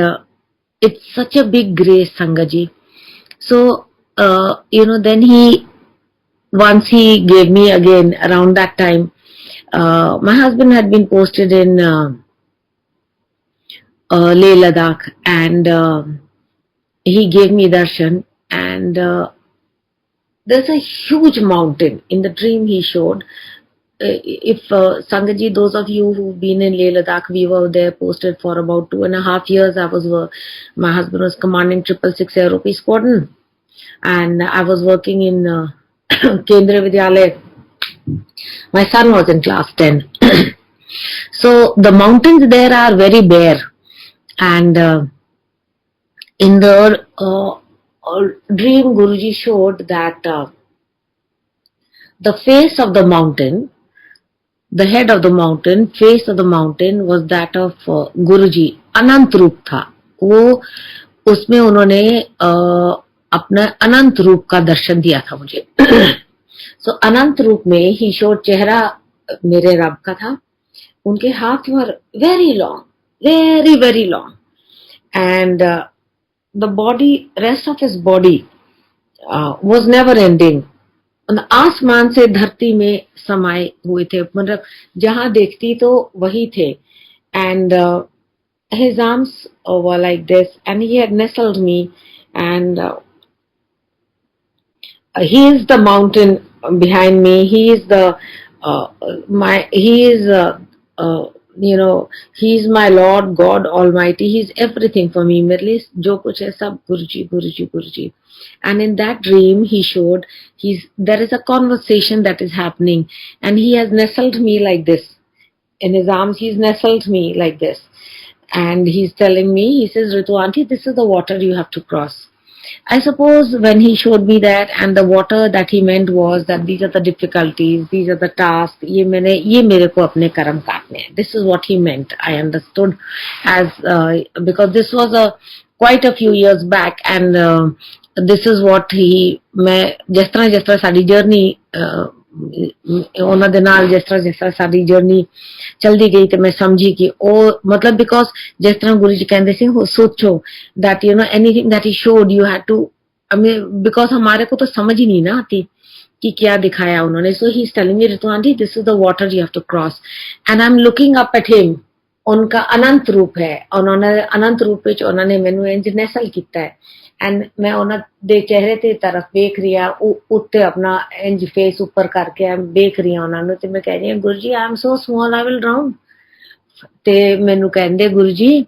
it's such a big grace Sangaji so then once he gave me again around that time my husband had been posted in Leh Ladakh and he gave me darshan and there's a huge mountain. In the dream he showed, if Sangat ji, those of you who've been in Leh Ladakh, we were there posted for about 2.5 years. My husband was commanding 666 Aeropeace Squadron, and I was working in Kendriya Vidyalaya. My son was in class 10. So the mountains there are very bare, and in the dream Guruji showed that the face of the mountain, the head of the mountain, face of the mountain was that of Guruji. अनंत रूप था वो, उसमें उन्होंने अपना अनंत रूप का दर्शन दिया था मुझे. So अनंत रूप में ही शोड चेहरा मेरे रब का था. उनके हाथ वर very long, very long, and the body, rest of his body was never ending. आसमान से धरती में समाये हुए थे, मतलब जहां देखती तो वही थे. And his arms were like this, and he had nestled me, and he is the mountain behind me. He is the he is my Lord God Almighty. He is everything for me. मेरे लिए जो कुछ है सब गुरुजी गुरुजी गुरुजी. And in that dream he showed there is a conversation that is happening, and he has nestled me like this in his arms. He's nestled me like this, and he's telling me, he says, Ritu auntie, this is the water you have to cross. I suppose when he showed me that, and the water that he meant was that these are the difficulties, these are the tasks, ये मेरे को अपने कर्म काटने हैं. This is what he meant. I understood as because this was quite a few years back, and this is what मैं जिस तरह साडी जर्नी ਉਹਨਾਂ ਦੇ ਨਾਲ ਜਿਸ ਤਰ੍ਹਾਂ ਸਾਡੀ ਜਰਨੀ ਚਲਦੀ ਗਈ ਤੇ ਮੈਂ ਸਮਝੀ ਕਿ ਉਹ ਮਤਲਬ ਬਿਕੋਜ਼ ਜਿਸ ਤਰ੍ਹਾਂ ਗੁਰੂ ਜੀ ਕਹਿੰਦੇ ਸੀ ਸੋਚੋ that anything that he showed you had to, I mean, because हमारे को तो समझ ही नहीं ना आती कि क्या दिखाया उन्होंने. So he's telling me, Ritu auntie, this is the water you have to cross, and I'm looking up at him. उनका अनंत रूप है, उन्होंने अनंत रूप ਵਿੱਚ ਉਹਨਾਂ ਨੇ ਮੈਨੂੰ ਇੰਜ ਨੈਸਲ ਕੀਤਾ ਹੈ, एंड मैं उन्होंने दे चेहरे ते तरफ देख रही हूं, उत्ते अपना इंज फेस ऊपर करके देख रही हूं उन्होंने, ते मैं कह रही हूं Guruji I am so small I will drown. ते मैनू कहंदे गुरुजी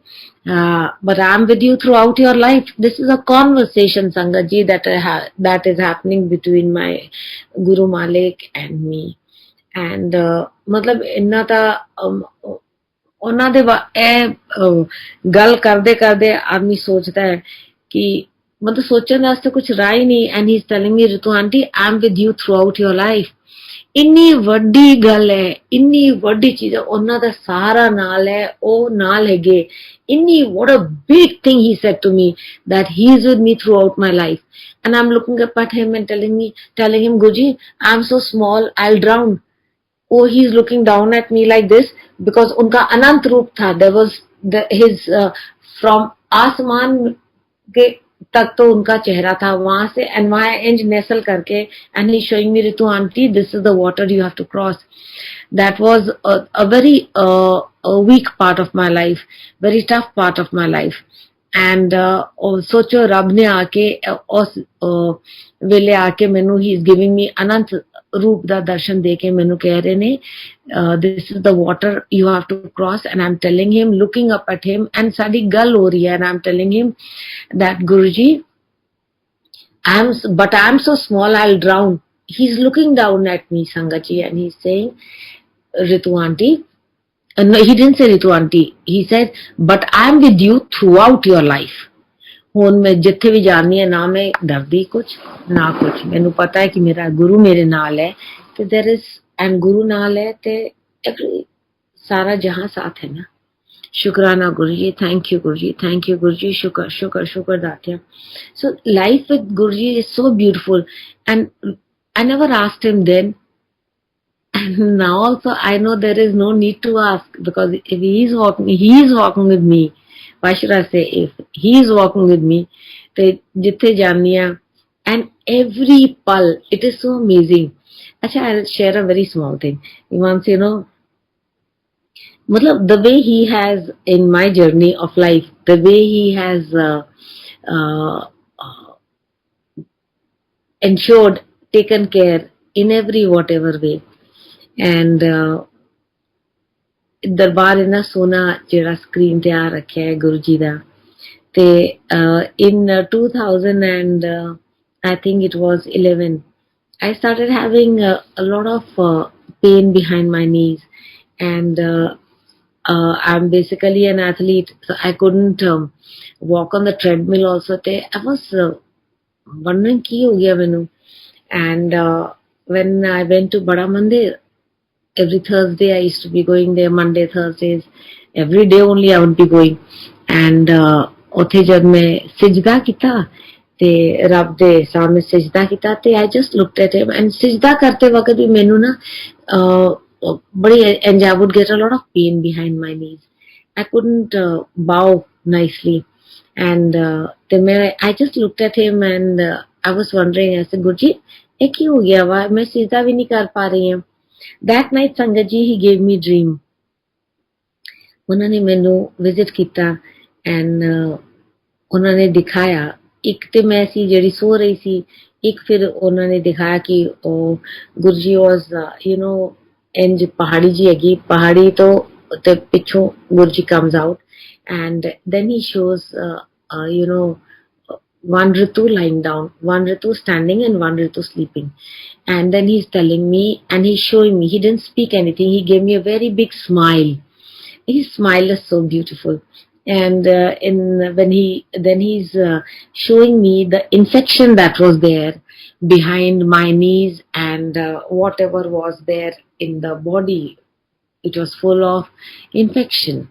but I am with you throughout your life. This is a conversation, Sangat ji, that is happening between my Guru Malik and me. And मतलब इन्ना ता ਉਹਨਾਂ ਦੇ ਗੱਲ ਕਰਦੇ ਕਰਦੇ आदमी सोचता है कि मतलब सोचने वास्ते कुछ राह ही नहीं. And he is telling me, Ritu aunty, I am with you through out your life. इन्नी वड्डी गल है, इन्नी वड्डी चीज है, उन्हां दा सारा नाल है, ओ नाल हैगे. इन्नी what a big thing he said to me, that he is with me throughout my life. And I'm looking up at him and telling him, Guruji, I'm so small, I'll drown. Oh, he's looking down at me like this because उनका अनंत रूप था. There was his from आसमान के तक तो उनका चेहरा था वहां से, एंड वहां इंज नेसल करके, and he showing me, Ritu aunty, this is the water you have to cross. That was a very weak part of my life, very tough part of my life. And सोचो रब ने आके उस वेले आके मैनू ही इज गिविंग मी अनंत रूप दा दर्शन दे के मैनू कह रहे ने, this is the water you have to cross. And I am telling him, looking up at him, and साडी गल हो रही है, and I am telling him that Guruji, but I am so small, I'll drown. He's looking down at me, Sangat ji, and he's saying, Ritu auntie, no, he didn't say Ritu auntie, he said, but I am with you throughout your life. ਹੁਣ मैं जिथे भी जानी है ना मैं डरदी कुछ ना कुछ, मैनू पता है कि मेरा गुरु मेरे नाल है, ते there is, and गुरु नाल है ते सारा जहां साथ है ना. Shukrana Guruji, thank you Guruji, thank you Guruji, shukr Datya. So life with Guruji is so beautiful, and I never asked him then, and now also I know there is no need to ask, because if he is walking with me. Why should I say if? He is walking with me. Te jithe jaaniya, and every pal, it is so amazing. Acha, I'll share a very small thing. Once, मतलब the way he has in my journey of life, the way he has ensured taken care in every whatever way. And ਦਰਬਾਰ ਇੰਨਾ ਸੋਹਣਾ ਜਿਹੜਾ screen ਤੇ ਆ ਰੱਖਿਆ ਹੈ ਗੁਰੂ ਜੀ ਦਾ ਤੇ in 2000 and I think it was 11 I started having a lot of pain behind my knees and I'm basically an athlete so I couldn't walk on the treadmill also te I was wondering ki ho gaya mainu and when I went to Bada Mandir every Thursday I used to be going there Monday Thursdays every day only I would be going and ਉੱਥੇ ਜਦ ਮੈਂ ਸਿਜਦਾ ਕੀਤਾ ਤੇ ਰੱਬ ਦੇ ਸਾਹਮਣੇ ਸਿਜਦਾ ਕੀਤਾ ਤੇ I just looked at him and ਸਿਜਦਾ ਕਰਤੇ ਵਕਤ ਵੀ ਮੈਨੂੰ ਨਾ ਬੜੀ and I would get a lot of pain behind my knees I couldn't bow nicely and ਤੇ ਮੈਂ I just looked at him and I was wondering I said Guruji ਇਹ ਕੀ ਹੋ ਗਿਆ ਵਾ ਮੈਂ ਸਿਜਦਾ ਵੀ ਨਹੀਂ ਕਰ ਪਾ ਰਹੀ ਹਾਂ that night Sangat ji he gave me dream ਉਹਨਾਂ ਨੇ ਮੈਨੂੰ visit ਕੀਤਾ and ਉਹਨਾਂ ਨੇ ਦਿਖਾਇਆ ਇੱਕ ਤੇ ਮੈਂ ਸੀ ਜਿਹੜੀ ਸੋ ਰਹੀ ਸੀ ਇੱਕ ਫਿਰ ਉਹਨਾਂ ਨੇ ਦਿਖਾਇਆ ਕਿ ਉਹ ਗੁਰਜੀ ਵਾਸ ਯੂ نو ਇੰਜ ਪਹਾੜੀ ਜੀ ਹੈਗੀ ਪਹਾੜੀ ਤੋਂ ਤੇ ਪਿੱਛੋਂ Guruji comes out and then he shows you know one Ritu lying down one Ritu standing and one Ritu sleeping and then he's telling me and he's showing me he didn't speak anything he gave me a very big smile his smile is so beautiful and then he's showing me the infection that was there behind my knees and whatever was there in the body it was full of infection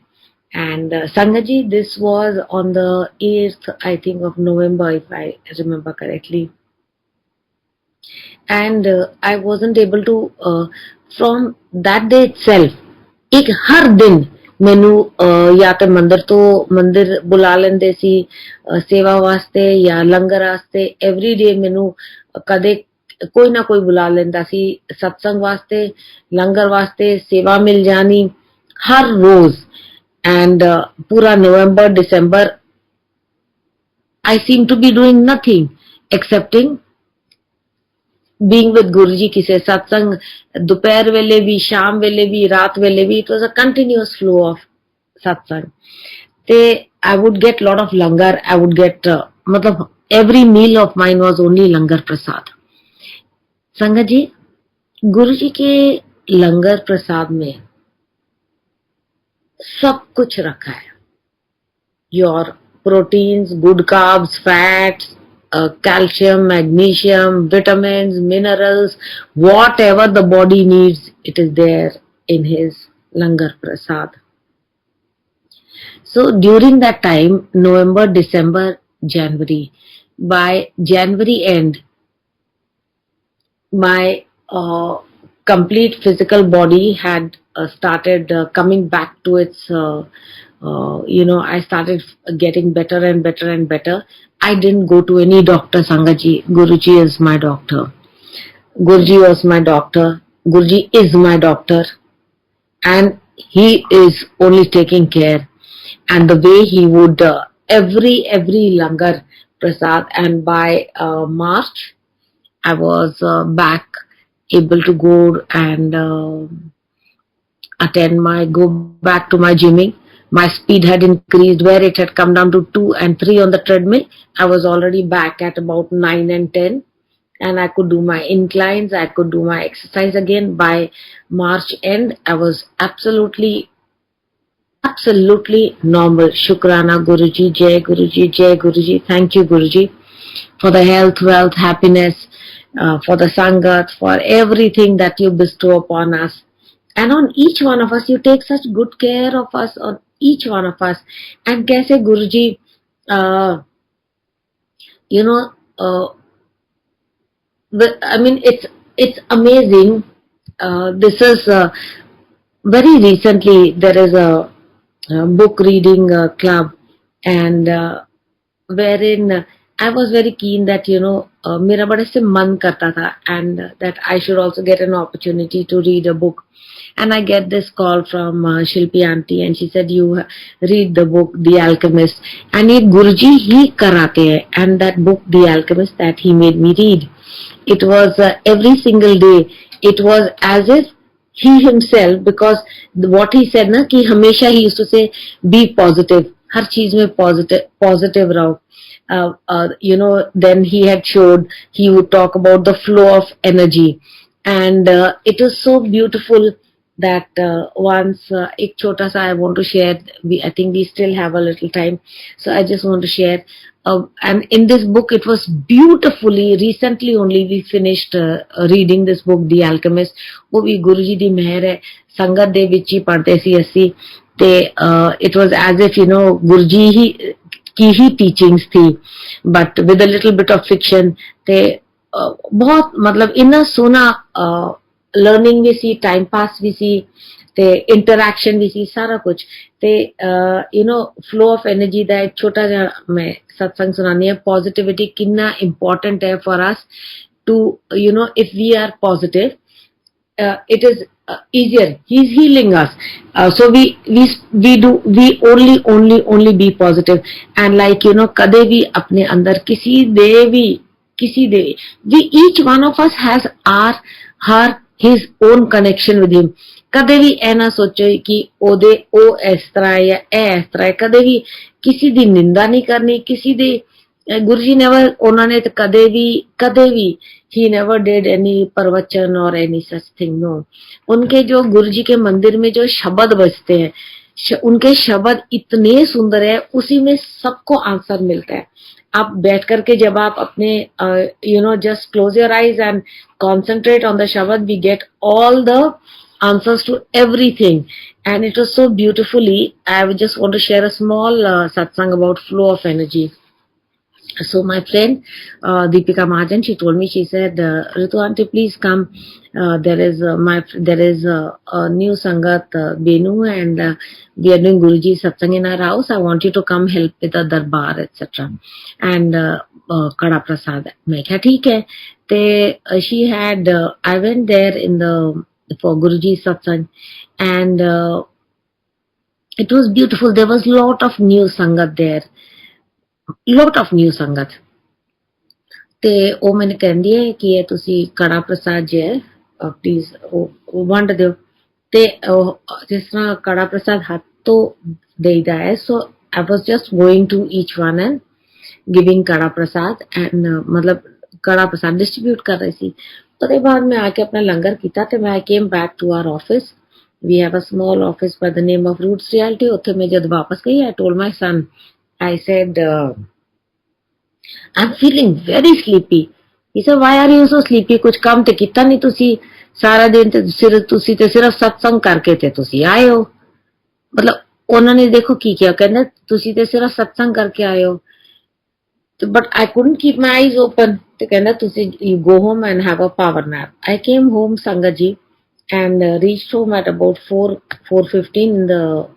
and Sangat ji this was on the 8th I think of November if I remember correctly and I wasn't able to from that day itself ek har din ਮੈਨੂੰ ਜਾਂ ਤੇ ਮੰਦਿਰ ਤੋਂ ਮੰਦਿਰ ਬੁਲਾ ਲੈਂਦੇ ਸੀ ਸੇਵਾ ਵਾਸਤੇ ਜਾਂ ਲੰਗਰ ਵਾਸਤੇ ਐਵਰੀ ਡੇ ਮੈਨੂੰ ਕਦੇ ਕੋਈ ਨਾ ਕੋਈ ਬੁਲਾ ਲੈਂਦਾ ਸੀ ਸਤਸੰਗ ਵਾਸਤੇ ਲੰਗਰ ਵਾਸਤੇ ਸੇਵਾ ਮਿਲ ਜਾਣੀ ਹਰ ਰੋਜ਼ ਐਂਡ ਪੂਰਾ ਨਵੰਬਰ ਦਸੰਬਰ I seem to be doing nothing excepting being with Guruji ਕਿਸੇ satsang ਦੁਪਹਿਰ ਵੇਲੇ ਵੀ ਸ਼ਾਮ ਵੇਲੇ ਵੀ ਰਾਤ ਵੇਲੇ ਵੀ it was a continuous flow of satsang ਤੇ I would get lot of langar I would get matlab every meal of mine was only langar prasad Sangat ji Guruji के लंगर प्रसाद में सब कुछ रखा है your proteins good carbs fats calcium, magnesium, vitamins, minerals, whatever the body needs, it is there in his Langar Prasad. So during that time, November, December, January, by January end, my complete physical body had started coming back to its you know I started getting better and better and better I didn't go to any doctor Sangat ji Guruji is my doctor Guruji was my doctor Guruji is my doctor and he is only taking care and the way he would every langar prasad and by March I was back able to go and go back to my gymming my speed had increased where it had come down to 2 and 3 on the treadmill I was already back at about 9 and 10 and I could do my inclines I could do my exercise again by March end I was absolutely normal Shukrana Guruji Jai Guruji thank you Guruji for the health wealth happiness for the Sangat for everything that you bestow upon us and on each one of us you take such good care of us on each one of us and kaise Guruji you know I mean it's amazing this is very recently there is a book reading club and wherein I was very keen that मेरा बड़े से मन करता था, and that I should also get an opportunity to read a book. And I get this call from Shilpi Aunty, and she said, "You read the book The Alchemist." And ये गुरुजी ही कराते हैं, and that book The Alchemist that he made me read, it was every single day. It was as if he himself, because what he said ना कि हमेशा he used to say be positive, हर चीज में positive रहो. Then he had showed, he would talk about the flow of energy, and it was so beautiful that once ek chota sa I want to share. I think we still have a little time, so I just want to share. And in this book, it was beautifully, recently only we finished reading this book, The Alchemist. वो भी गुरुजी दी मेहर है, संगत दे विच ही पढ़ते सी असी ते it was as if गुरुजी ही की ही teachings थी, but with a little bit of fiction. ते बहुत मतलब इन्ना सोना लर्निंग भी सी, टाइम पास भी सी, ते इंटरैक्शन भी सी, सारा कुछ. ते फ्लो ऑफ एनर्जी दा एक छोटा जिहा मैं सत्संग सुनानी है. पॉजिटिविटी कितना इंपॉर्टेंट है for us too if we are positive, it is easier. He's healing us, so we only be positive. And like कदे भी अपने अंदर किसी दे we each one of us has his own connection with him. कदे भी ऐ ना सोचो कि ओदे ओ इस तरह है या ऐ इस तरह है. कदे भी किसी दी निंदा नहीं करनी, किसी दे. गुरुजी नेवर, उन्होंने तो कदे भी he never did any प्रवचन और any such thing, no. उनके जो गुरुजी के मंदिर में जो शब्द बजते हैं, उनके शब्द इतने सुंदर है, उसी में सबको आंसर मिलता है. आप बैठ करके जब आप अपने just close your eyes and concentrate on the shabad, we get all the answers to everything. And it was so beautifully. I just want to share a small satsang about flow of energy. So my friend Deepika Mahajan, she told me, she said, Ritu Aunty, please come. There is a new Sangat Benu, and we are doing Guruji Satsang in our house. I want you to come help with the Darbar, etc. And Kada Prasad. मैं क्या ठीक है. ते she had I went there for Guruji Satsang, and it was beautiful. There was lot of new Sangat there. Lot of new संगत. ते ਉਹ ਮੈਨੂੰ ਕਹਿੰਦੀ ਹੈ कि ये तुसी कड़ा प्रसाद जे है प्लीज वंड दियो. ते जिस तरह कड़ा प्रसाद हाथ तो देईदा है. So I was just going to each one and giving kara prasad, and मतलब कड़ा प्रसाद डिस्ट्रीब्यूट कर रही थी. उसके बाद मैं आके अपना लंगर किया. ते मैं came back to our office. We have a small office by the name of Roots Reality. उत्थे मैं जब वापस गई, I told my son, I said, I'm feeling very sleepy. He said, why are you so sleepy? कुछ काम ते किता नहीं तुसी सारा दिन, ते सिर्फ सत्संग करके ते तुसी आए हो. मतलब उन्होंने देखो की किया, कहने तुसी ते सिर्फ सत्संग करके आए हो. But I couldn't keep my eyes open. ते कहना तुसी you go home and have a power nap. I came home, Sangaji, and reached home at about 4:15 in the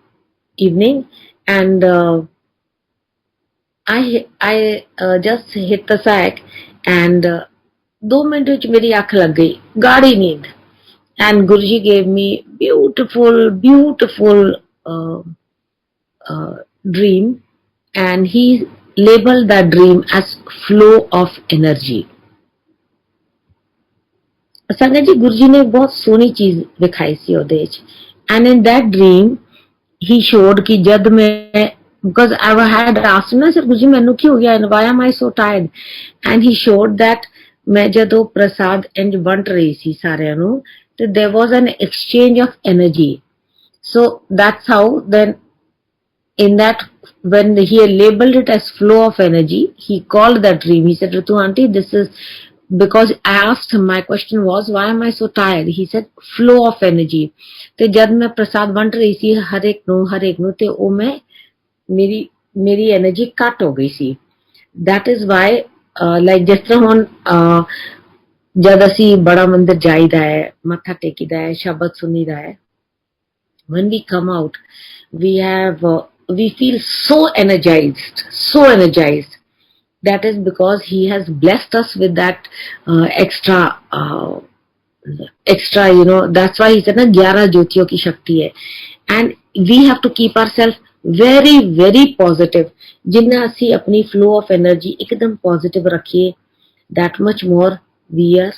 evening, and I just hit the sack, and 2 minute ਵਿੱਚ मेरी आँख लग गई, गाढ़ी नींद. And Guruji gave me beautiful dream, and he labeled that dream as flow of energy. संगत जी, गुरुजी ने बहुत सोहनी चीज दिखाई सी ਉਹਦੇ ਵਿੱਚ. And in that dream he showed कि जद मैं, because I had asked him, sir Guruji मैनू की हो गया, and why am I so tired? And he showed that मैं जदों प्रसाद इंज वंड रही सी सारिਆਂ ਨੂੰ, तो there was an exchange of energy. So that's how then in that, when he labeled it as flow of energy, he called that dream. He said, Ritu Aunty, this is because I asked him, my question was, why am I so tired? He said, flow of energy. तो जब मैं प्रसाद वंड रही सी हर एक नू ते ओ मैं मेरी एनर्जी कट हो गई सी. दैट इज वाई लाइक जिस तरह हुण जद असी बड़ा मंदिर जाईदा है, मत्था टेकीदा है, शब्द सुनीदा है, when we come out we feel so energized. that is because he has blessed us with that extra that's why he said na 11 jyotiyon ki shakti hai, and we have to keep ourselves very very positive. जिन्ना ਅਸੀਂ अपनी flow of energy एकदम positive रखिए, that much more we are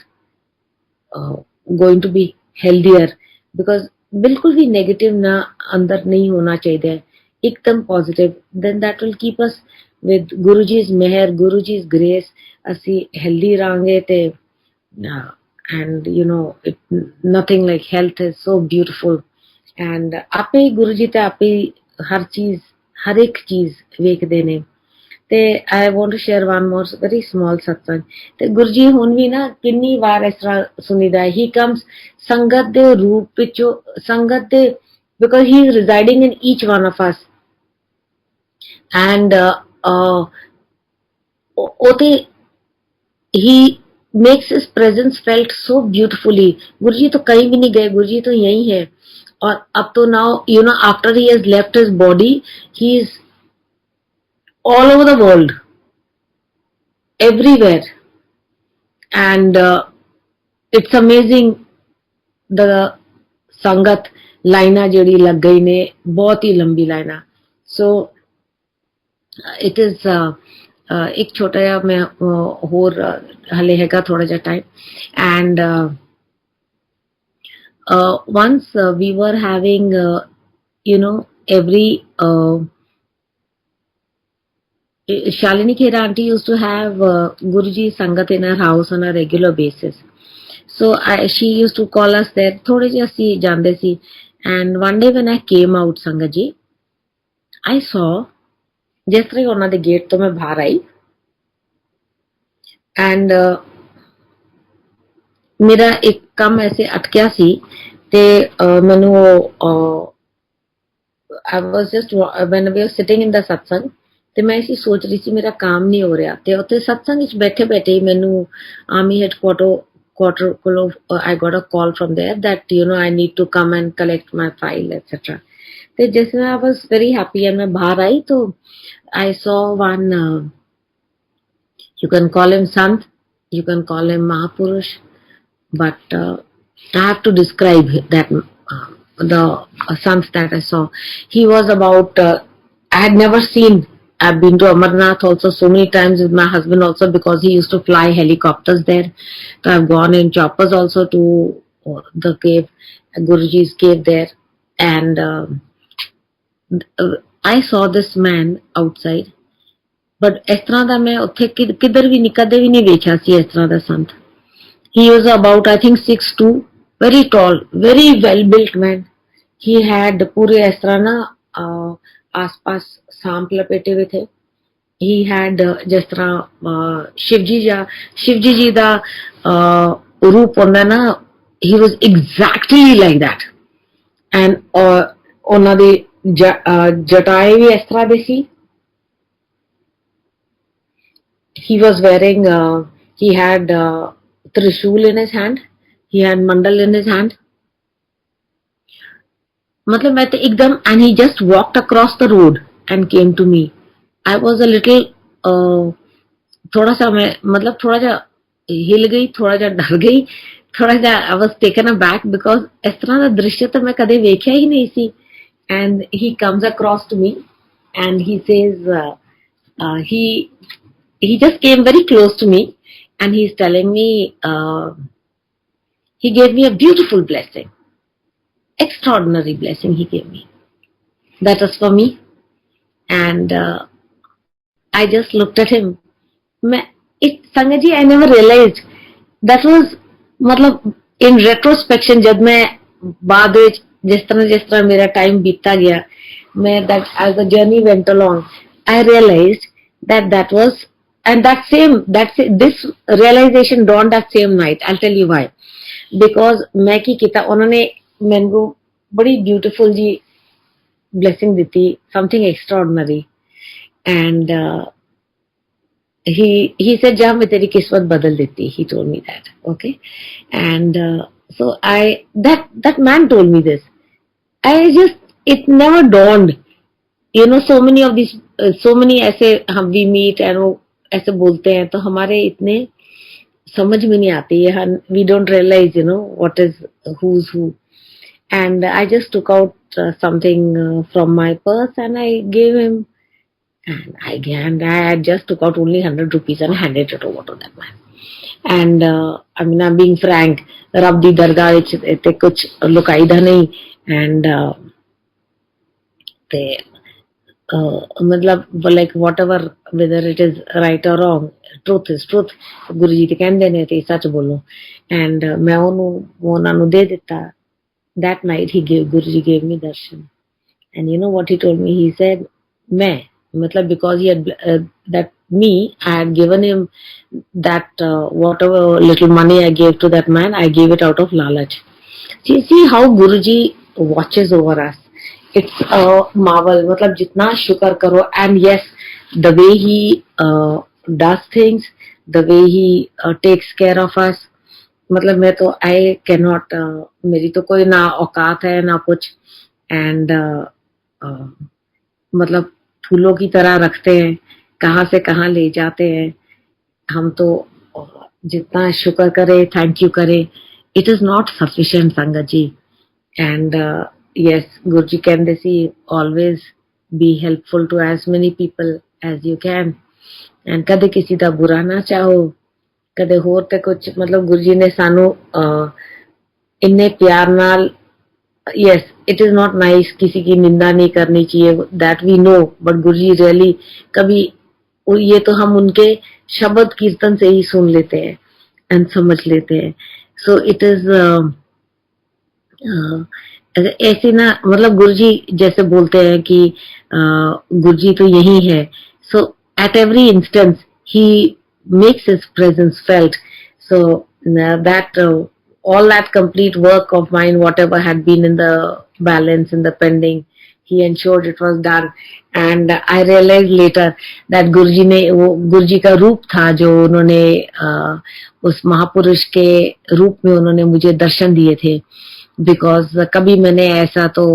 going to be healthier, because बिल्कुल भी negative ना अंदर नहीं होना चाहिए, एकदम positive, then that will keep us with Guruji's meher, Guruji's grace, ਅਸੀਂ healthy रहांगे ते and nothing like health is so beautiful, and आपे Guruji ते आपे हर एक चीज वेखदे ने ते I want to share one more very small satsang ते Guruji ਹੁਣ ਵੀ ਨਾ किन्नी वार इस तरह सुनीदा है, he comes संगत दे रूप विचों, संगत दे, because he is residing in each one of us, and he makes his presence felt so beautifully. Guruji तो कहीं भी नहीं गए, Guruji तो यही है, और अब तो now after he has left his body, he is all over the world, everywhere, and it's amazing the संगत लाइना जेड़ी लग गई ने, बहुत ही लंबी लाइना. So it is एक छोटा या मैं होर हले हैगा थोड़ा जा time, and once we were having every Shalini Khera aunty used to have Guruji Sangat in her house on a regular basis. So she used to call us there. थोड़े जे ਅਸੀਂ ਜਾਂਦੇ ਸੀ, and one day when I came out Sangat ji, I saw जिस तरह ਉਹਨਾਂ ਦੇ gate ਤੋਂ ਮੈਂ ਬਾਹਰ ਆਈ, and ਮੇਰਾ ਇੱਕ ਕੰਮ ਐਸੇ ਅਟਕਿਆ ਸੀ ਤੇ ਮੈਨੂੰ I was just when we were sitting in the satsang ਤੇ ਮੈਂ ਇਸੀ ਸੋਚ ਰਹੀ ਸੀ ਮੇਰਾ ਕੰਮ ਨਹੀਂ ਹੋ ਰਿਹਾ, ਤੇ ਉੱਥੇ ਸਤਸੰਗ ਵਿੱਚ ਬੈਠੇ ਬੈਠੇ ਹੀ ਮੈਨੂੰ ਆਰਮੀ ਹੈਡਕੁਆਟਰ ਕੋਲੋਂ I got a call from there that I need to come and collect my file etc. ਤੇ ਜਿਸ में I was very happy and मैं बाहर आई तो I saw one you can call him Sant, you can call him Mahapurush, but I have to describe that the Sant that I saw. He was about I had never seen. I've been to Amarnath also so many times with my husband also, because he used to fly helicopters there. So I've gone in choppers also to the cave, Guruji's cave there, and I saw this man outside, but ਇਸ ਤਰ੍ਹਾਂ ਦਾ ਮੈਂ ਉੱਥੇ ਕਿੱਧਰ ਵੀ ਕਦੇ ਵੀ ਨਹੀਂ ਵੇਖਿਆ ਸੀ ਇਸ ਤਰ੍ਹਾਂ ਦਾ ਸੰਤ. He was about I think 6'2", very tall, very well built man. He had पूरे इस तरह ना आसपास सांप लपेटे हुए थे. He had जिस तरह शिवजी जी ਦਾ रूप ਹੁੰਦਾ ना, he was exactly like that, and ਉਹਨਾਂ ਦੇ ਜਟਾਏ ਵੀ ਇਸ ਤਰ੍ਹਾਂ ਦੇ ਸੀ. He was wearing he had Trishul in his hand, he had Mandal in his hand. मतलब मैं तो एकदम, and he just walked across the road and came to me. I was a little थोड़ा सा मैं मतलब थोड़ा जा हिल गई, थोड़ा जा डर गई, थोड़ा जा I was taken aback because इस तरह का दृश्य तो मैं कदे देखा ही नहीं सी. And he comes across to me and he says he just came very close to me and he's telling me he gave me a beautiful blessing, extraordinary blessing he gave me. That was for me, and I just looked at him. Sangat ji, I never realized that was मतलब in retrospection जब मैं बाद में जिस तरह मेरा time बीतता गया, मैं that as the journey went along, I realized that was, and this realization dawned that same night. I'll tell you why. Because मैं की किता उन्होंने मैंने बड़ी beautiful जी blessing दी थी, something extraordinary, and he said जहाँ मैं तेरी किस्मत बदल देती, he told me that, okay, and so that man told me this. It never dawned, so many of these, so many ऐसे हम we meet and ऐसे बोलते हैं तो हमारे इतने समझ में नहीं आती है, we don't realise what is who's who. And I just took out something from my purse and I gave him, and I had just took out only 100 rupees and handed it over to that man. And I mean, I'm being frank, Rab di dargah vich ite kuch lukaida nahi. And they matlab like whatever, whether it is right or wrong, truth is truth. Guruji te ਕਹਿੰਦੇ ਨੇ ਤੇ ਸੱਚ ਬੋਲੋ. And ਮੈਂ ਉਹਨਾਂ ਨੂੰ ਦੇ ਦਿੱਤਾ. That night Guruji gave me darshan. And you know what he told me? He said, matlab because he had I had given him that whatever little money I gave to that man, I gave it out of lalach. See how Guruji watches over us. It's a marvel. Matlab jitna shukar karo. And yes, the way he does things, the way he takes care of us. मतलब मैं तो I can not, मेरी तो कोई ना औकात है ना कुछ. एंड मतलब फूलों की तरह रखते हैं, कहाँ से कहाँ ले जाते हैं. हम तो जितना शुक्र करे, थैंक यू करे, it is not sufficient sangat ji. And yes, Guruji कहते सी always be helpful to as many people as you can. And कदे किसी का बुरा ना चाहो, कदे होर ते कुछ. मतलब गुरुजी ने सानू इन्ने प्यार नाल, yes it is not nice, किसी की निंदा नहीं करनी चाहिए, that we know. But Guruji really कभी, ये तो हम उनके शब्द कीर्तन से ही सुन लेते हैं एंड समझ लेते हैं. सो इट इज ऐसे ना, मतलब गुरुजी जैसे बोलते हैं कि गुरुजी तो यही है. So at every instance he makes his presence felt. So that all that complete work of mine, whatever had been in the balance, in the pending, he ensured it was done. And I realized later that गुरुजी ने, वो गुरुजी का रूप था जो उन्होंने उस महापुरुष के रूप में उन्होंने मुझे दर्शन दिए थे. बिकॉज कभी मैंने ऐसा तो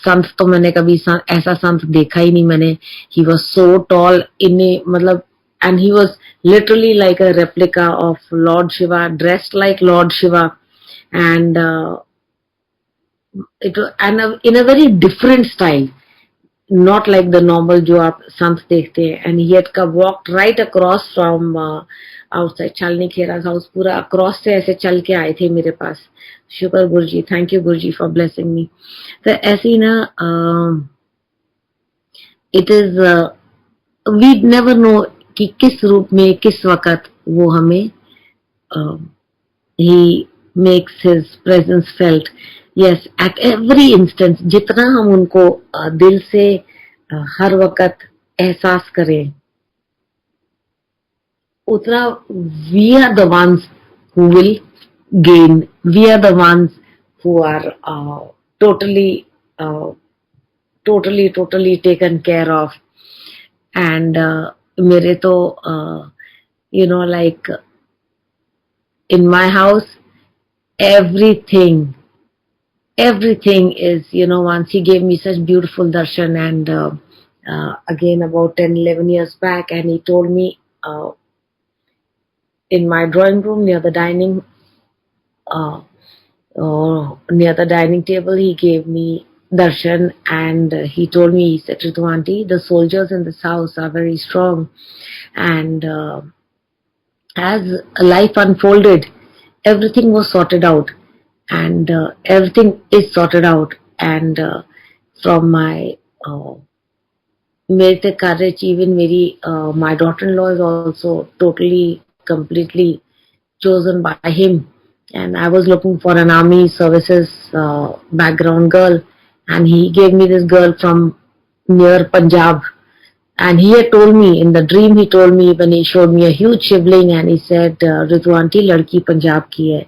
संत तो मैंने कभी ऐसा संत देखा ही नहीं मैंने. ही वॉज सो टॉल इन, मतलब, and he was literally like a replica of Lord Shiva, dressed like Lord Shiva, and in a very different style, not like the normal जो आप संत देखते हैं. And he had walked right across from outside Chalni Khera's house, पूरा across से ऐसे चल के आए थे मेरे पास. शुक्र Guruji, thank you Guruji for blessing me. तो ऐसी ना, it is we never know कि किस रूप में, किस वक्त वो हमें, he makes his presence felt. Yes, at every instance, जितना हम उनको दिल से हर वक्त एहसास करें, उतना we are the ones who will gain. We are the ones who are totally taken care of. And मेरे तो like in my house, everything is, once he gave me such beautiful darshan. And again about 10-11 years back, and he told me in my drawing room near the dining table, he gave me darshan. And he told me, he said, Ritu Aunty, the soldiers in this house are very strong, and as life unfolded, everything was sorted out, and everything is sorted out. And from my मेरे कार्य, even my daughter-in-law is also totally, completely chosen by him. And I was looking for an army services background girl, and he gave me this girl from near Punjab. And he had told me, in the dream he told me, when he showed me a huge shivling, and he said, Ritu Aunty, ladki Punjab ki hai.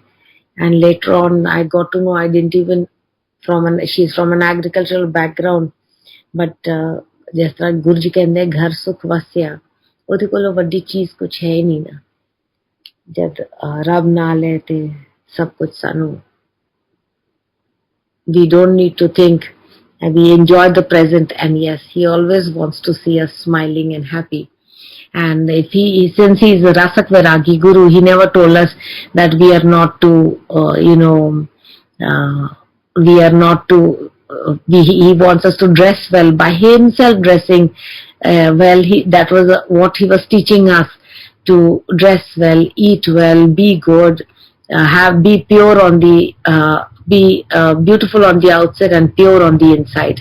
And later on I got to know, I didn't even, she's from an agricultural background. But जिस तरह गुरु जी कहते हैं, घर सुख वसिया, ਉਹਦੇ ਕੋਲੋਂ ਵੱਡੀ ਚੀਜ਼ ਕੁਛ ਹੈ ਹੀ ਨਹੀਂ ਨਾ. जब रब नाल है ते सब कुछ सानू, we don't need to think, and we enjoy the present. And yes, he always wants to see us smiling and happy. And if since he is a Rasak Vairagi Guru, he never told us that we are not to, we are not to, he wants us to dress well. By himself dressing well, that was what he was teaching us, to dress well, eat well, be good, be pure on the, be beautiful on the outside and pure on the inside.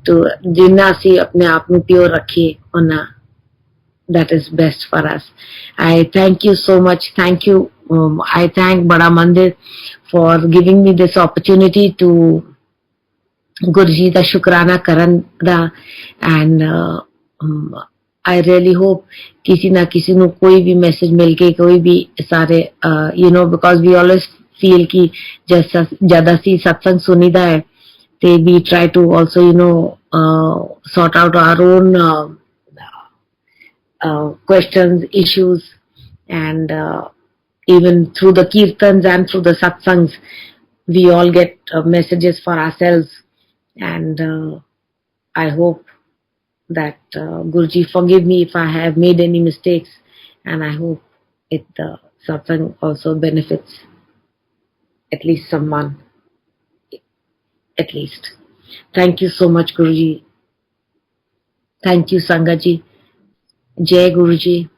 To जिन्ना असी अपने आप में pure रखिए उन्ना, that is best for us. I thank you so much. Thank you. I thank Bada Mandir for giving me this opportunity to Guruji da Shukrana Karan da, and I really hope किसी ना किसी ਨੂੰ कोई भी message मिल के कोई भी सारे because we always feel कि जैसा ज़्यादा सी सत्संग सुनीदा है, they we try to also sort out our own questions, issues, and even through the kirtans and through the satsangs, we all get messages for ourselves. And I hope that Guruji forgive me if I have made any mistakes, and I hope the satsang also benefits at least someone, at least. Thank you so much, Guruji. Thank you, Sangaji. Jai Guruji.